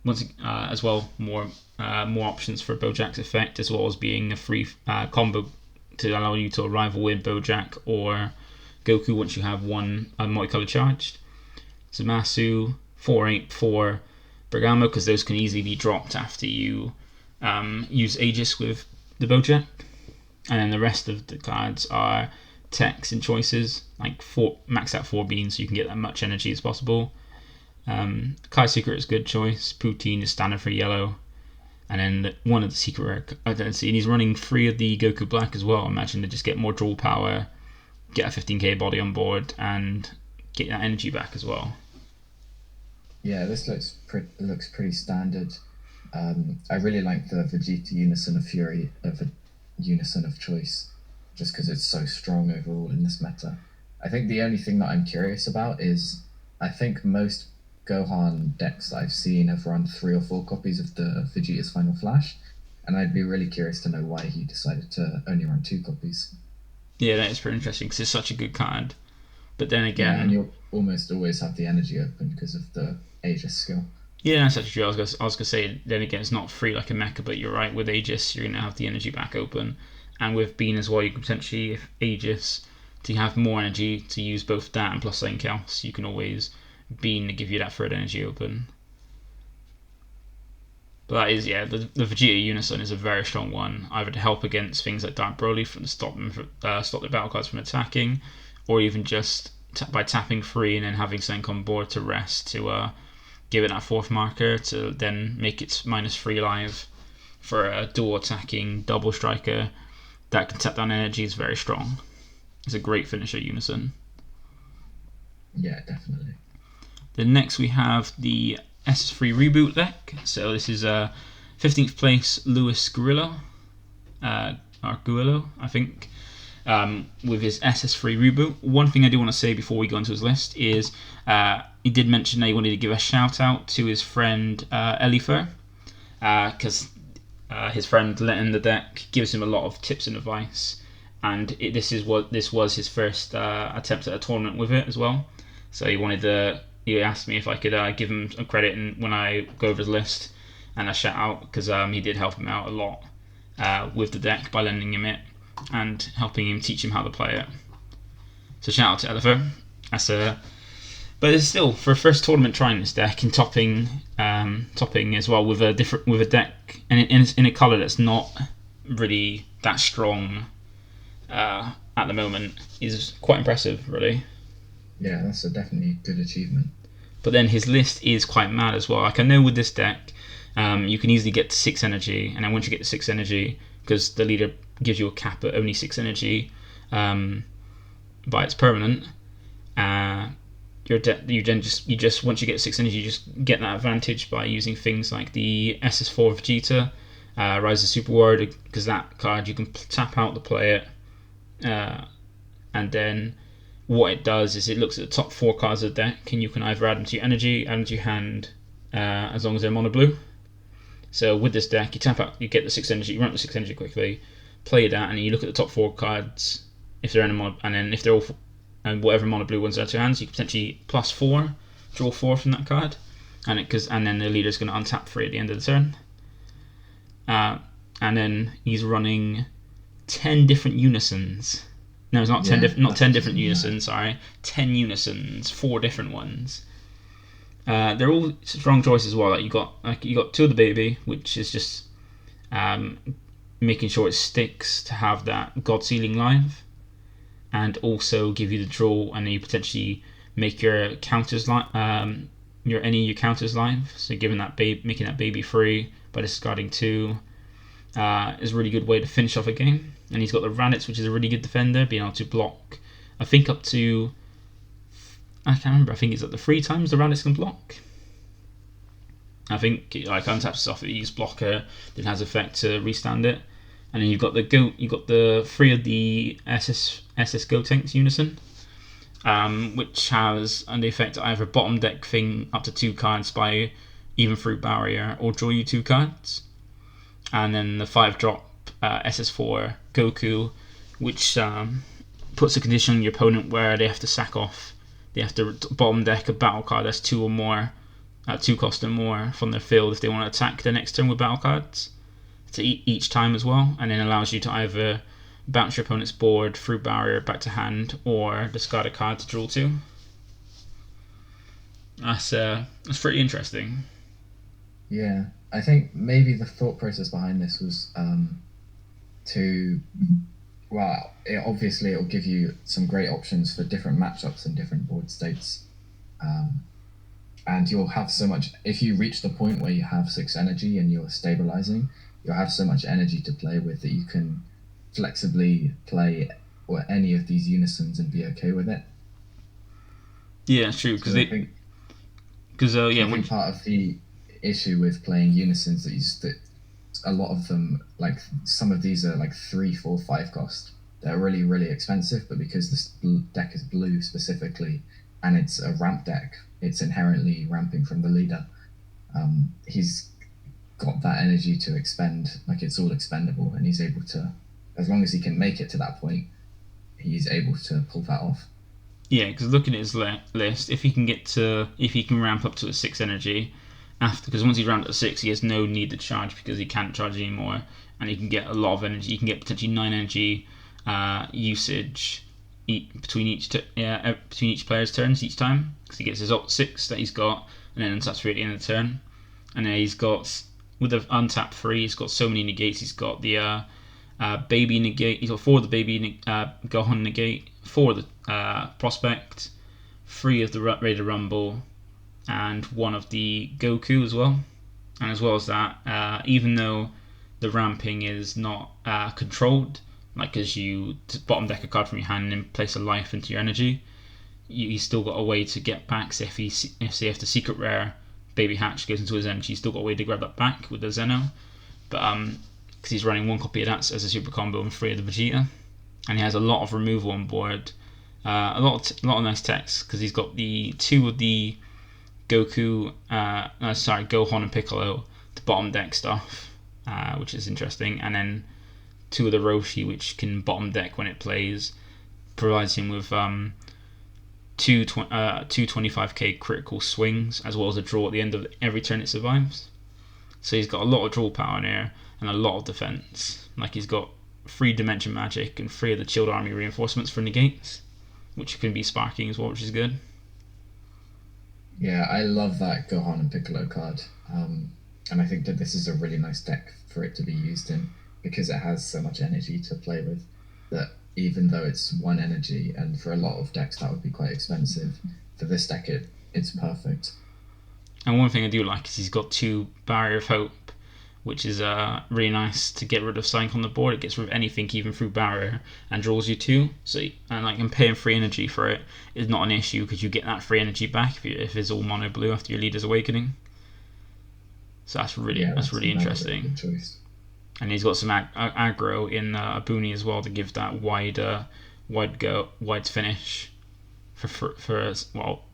as well more options for Bojack's effect, as well as being a free combo to allow you to rival with Bojack or Goku once you have one multicolor charged. Zamasu, 4-8 for Bergamo, because those can easily be dropped after you use Aegis with the Bojack. And then the rest of the cards are techs and choices, like max out 4 beans so you can get that much energy as possible. Kai Secret is a good choice. Poutine is standard for yellow. And then one of the secret rare identity, and he's running 3 of the Goku Black as well. Imagine to just get more draw power, get a 15k body on board, and get that energy back as well. Yeah, this looks pretty standard. I really like the Vegeta Unison of Fury, of a Unison of Choice, just because it's so strong overall in this meta. I think the only thing that I'm curious about is, I think most Gohan decks that I've seen have run 3 or 4 copies of the Vegeta's Final Flash, and I'd be really curious to know why he decided to only run 2 copies. Yeah, that is pretty interesting because it's such a good card. But then again, Yeah, and you'll almost always have the energy open because of the Aegis skill. Yeah, that's actually true. I was gonna say, then again, it's not free like a mecha, but you're right. With Aegis, you're gonna have the energy back open, and with Bean as well, you can potentially, if Aegis, to have more energy to use both that and plus something else, you can always Bean to give you that third energy open. But that is, yeah, the Vegeta Unison is a very strong one, either to help against things like Dark Broly from stop their battle cards from attacking, or even just by tapping free and then having something on board to rest to give it that 4th marker to then make it -3 live for a dual attacking double striker that can tap down energy is very strong. It's a great finisher, Unison. Yeah, definitely. Then next we have the SS3 Reboot deck. So this is 15th place Lewis Guerrillo, or Guerrillo, I think, with his SS3 Reboot. One thing I do want to say before we go into his list is he did mention that he wanted to give a shout out to his friend Elifer, because his friend let him the deck, gives him a lot of tips and advice, and this was his first attempt at a tournament with it as well. So he asked me if I could give him some credit when I go over his list and a shout out, because he did help him out a lot with the deck by lending him it and helping him teach him how to play it. So shout out to Elifer. But it's still, for a first tournament trying this deck and topping as well with a deck and in a colour that's not really that strong at the moment is quite impressive, really. Yeah, that's a definitely good achievement. But then his list is quite mad as well. Like, I know with this deck, you can easily get to 6 energy, and then once you get to 6 energy, because the leader gives you a cap at only 6 energy by its permanent, you just once you get 6 energy, you just get that advantage by using things like the SS4 Vegeta, Rise of Super Warrior, because that card you can tap out to play it, and then what it does is it looks at the top 4 cards of the deck, and you can either add them to your energy, add them to your hand, as long as they're mono blue. So with this deck, you tap out, you get the 6 energy, you run up the 6 energy quickly, play that, and then you look at the top 4 cards, if they're in a mono, and then if they're all, and whatever mono blue ones are to your hands, you can potentially +4, draw 4 from that card, and then the leader's going to untap 3 at the end of the turn. And then he's running 10 different unisons. No, it's not 10 different unisons. Sorry, 10 unisons, 4 different ones. They're all strong choices as well. Like you got 2 of the baby, which is just making sure it sticks to have that God Sealing live, and also give you the draw, and then you potentially make your counters your counters live. So making that baby free by discarding 2 is a really good way to finish off a game. And he's got the Raditz, which is a really good defender, being able to block, I think up to, I can't remember, I think it's up to 3 times the Raditz can block. I think like untaps stuff that you use blocker, then has effect to restand it. And then you've got the 3 of the SS Gotenks Unison, which has the effect to either bottom deck thing up to 2 cards by even through barrier, or draw you 2 cards. And then the 5-drop SS4 Goku, which puts a condition on your opponent where they have to sack off. They have to bottom deck a battle card that's 2 or more, 2 cost or more from their field if they want to attack the next turn with battle cards to each time as well, and then allows you to either bounce your opponent's board through barrier back to hand or discard a card to draw 2. That's pretty interesting. Yeah, I think maybe the thought process behind this was it'll give you some great options for different matchups and different board states, and you'll have so much, if you reach the point where you have 6 energy and you're stabilizing, you'll have so much energy to play with that you can flexibly play any of these unisons and be okay with it. Yeah, it's true, because I think part of the issue with playing unisons is that a lot of them, like some of these are like 3, 4, 5 cost. They're really, really expensive, but because this deck is blue specifically, and it's a ramp deck, it's inherently ramping from the leader. He's got that energy to expend, like it's all expendable, and he's able to, as long as he can make it to that point, he's able to pull that off. Yeah, because looking at his list, if he can ramp up to a 6 energy, because once he's ramped up to 6, he has no need to charge because he can't charge anymore, and he can get a lot of energy. He can get potentially 9 energy usage between each player's turns each time, because he gets his ult 6 that he's got, and then untaps 3 at the end of the turn. And then he's got, with the untapped 3, he's got so many negates. He's got the baby negate. He's got 4 of the baby Gohan negate, 4 of the prospect, 3 of the Ready to Rumble, and 1 of the Goku as well. And as well as that, even though the ramping is not controlled, like as you bottom deck a card from your hand and place a life into your energy, you still got a way to get back. So if the secret rare Baby Hatch goes into his energy, he's still got a way to grab that back with the Zeno. But because he's running 1 copy of that as a super combo and 3 of the Vegeta, and he has a lot of removal on board, a lot of nice text, because he's got the 2 of the Gohan and Piccolo, the bottom deck stuff, which is interesting, and then 2 of the Roshi, which can bottom deck when it plays, provides him with 2 25k critical swings, as well as a draw at the end of every turn it survives. So he's got a lot of draw power in here and a lot of defense. Like he's got 3 dimension magic and 3 of the chilled army reinforcements for negates, which can be sparking as well, which is good. Yeah, I love that Gohan and Piccolo card, and I think that this is a really nice deck for it to be used in, because it has so much energy to play with, that even though it's 1 energy, and for a lot of decks that would be quite expensive, for this deck it's perfect. And one thing I do like is he's got 2 Barrier of Hope, which is really nice to get rid of Psych on the board. It gets rid of anything, even through Barrier, and draws you 2. And paying 3 energy for it is not an issue, because you get that 3 energy back if it's all mono blue after your Leader's Awakening. So that's really interesting. And he's got some aggro in Abuni as well to give that wide finish for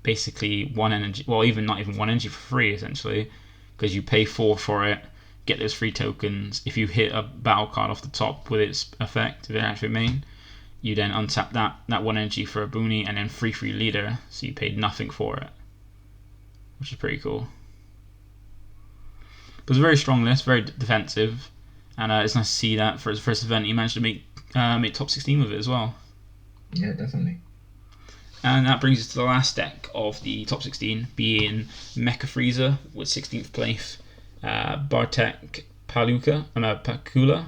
basically 1 energy. Well, not even 1 energy for free, essentially, because you pay 4 for it, get those 3 tokens. If you hit a battle card off the top with its effect, if it actually main, you then untap that 1 energy for Abuni, and then free leader, so you paid nothing for it, which is pretty cool. But it's a very strong list, very defensive. And it's nice to see that for his first event he managed to make top 16 with it as well. Yeah, definitely. And that brings us to the last deck of the top 16, being Mecha Frieza with 16th place, Bartek Pakula.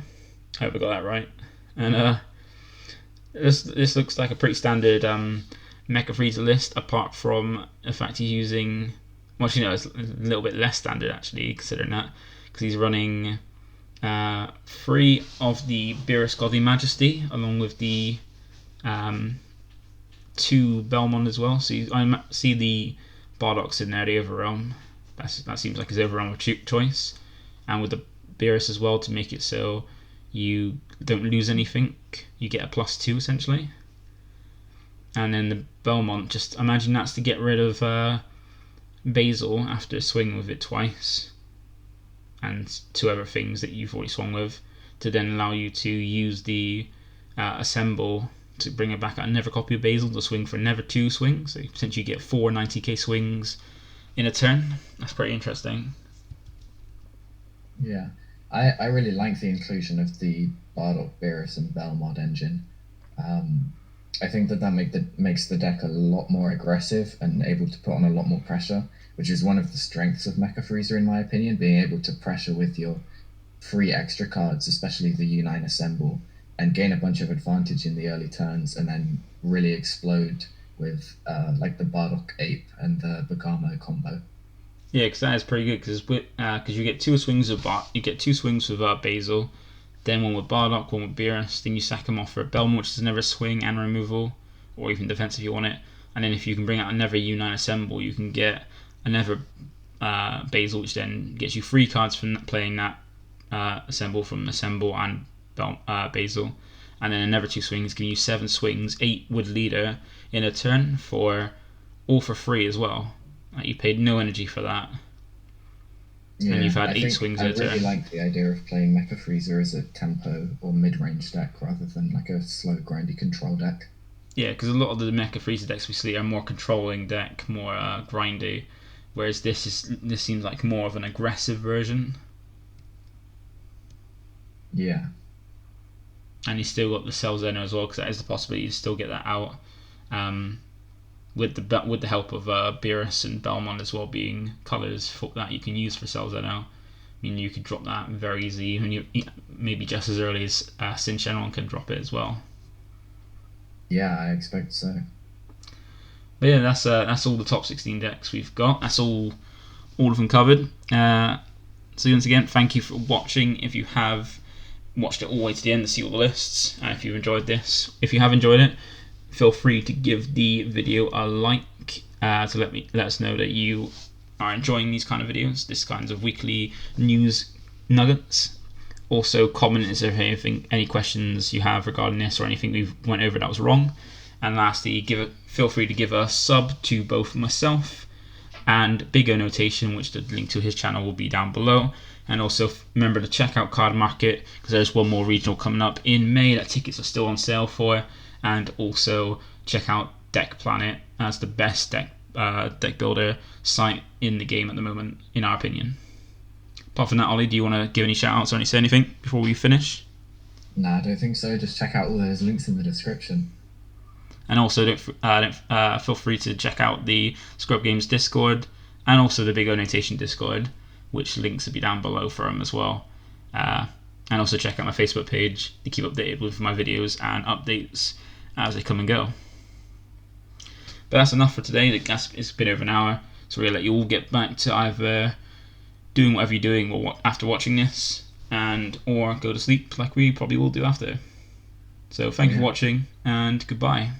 I hope I got that right. And this looks like a pretty standard Mecha Frieza list, apart from the fact he's using... Well, it's a little bit less standard, actually, considering that, because he's running 3 of the Beerus Godly Majesty, along with the 2 Belmont as well. So I see the Bardock's in there, the Overrealm. That seems like his Overrealm choice. And with the Beerus as well, to make it so you don't lose anything, you get a +2 essentially. And then the Belmont, just imagine that's to get rid of Basil after swinging with it twice, and 2 other things that you've already swung with, to then allow you to use the Assemble to bring it back at another copy of Basil to swing for another 2 swings. So you potentially get 4 90k swings in a turn. That's pretty interesting. Yeah, I really like the inclusion of the Bardock, Beerus and Belmont engine. I think that makes the deck a lot more aggressive and able to put on a lot more pressure, which is one of the strengths of Mecha Frieza, in my opinion, being able to pressure with your 3 extra cards, especially the U9 Assemble, and gain a bunch of advantage in the early turns, and then really explode with like the Bardock Ape and the Bagamo combo. Yeah, because that is pretty good, because you get 2 swings with Basil, then 1 with Bardock, 1 with Beerus, then you sack him off for a Belmont, which is another swing and removal, or even defense if you want it, and then if you can bring out another U9 assemble, you can get another Basil, which then gets you 3 cards from playing that assemble from Assemble and Basil, and then another 2 swings, giving you 7 swings, 8 Wood Leader in a turn all for free as well. You paid no energy for that. Yeah, and you've had 8 swings in a turn. I really like the idea of playing Mecha Freezer as a tempo or mid-range deck rather than like a slow, grindy control deck. Yeah, because a lot of the Mecha Freezer decks we see are more controlling deck, more grindy, whereas this seems like more of an aggressive version. Yeah. And you still got the Cell Zeno as well, because that is the possibility to still get that out. With the help of Beerus and Belmont as well being colours that you can use for Cell Zeno. I mean, you could drop that very easy, maybe just as early as Sin Shenron can drop it as well. Yeah, I expect so. But yeah, that's all the top 16 decks we've got. That's all of them covered. So once again, thank you for watching. If you have watched it all the way to the end to see all the lists, and if you've enjoyed this, if you have enjoyed it, feel free to give the video a like to let us know that you are enjoying these kind of videos, this kinds of weekly news nuggets. Also, comment if there's any questions you have regarding this or anything we went over that was wrong. And lastly, feel free to give a sub to both myself and BigONotation, which the link to his channel will be down below. And also remember to check out CardMarket, because there's one more regional coming up in May that tickets are still on sale for. And also check out Deck Planet as the best deck builder site in the game at the moment, in our opinion. Apart from that, Ollie, do you want to give any shout outs or say anything before we finish? Nah, I don't think so. Just check out all those links in the description. And also don't feel free to check out the ScrubGames Discord and also the BigONotation Discord, which links will be down below for them as well. And also check out my Facebook page to keep updated with my videos and updates as they come and go. But that's enough for today. It's been over an hour, so we're going to let you all get back to either doing whatever you're doing after watching this, or go to sleep like we probably will do after. So thank you for watching, and goodbye.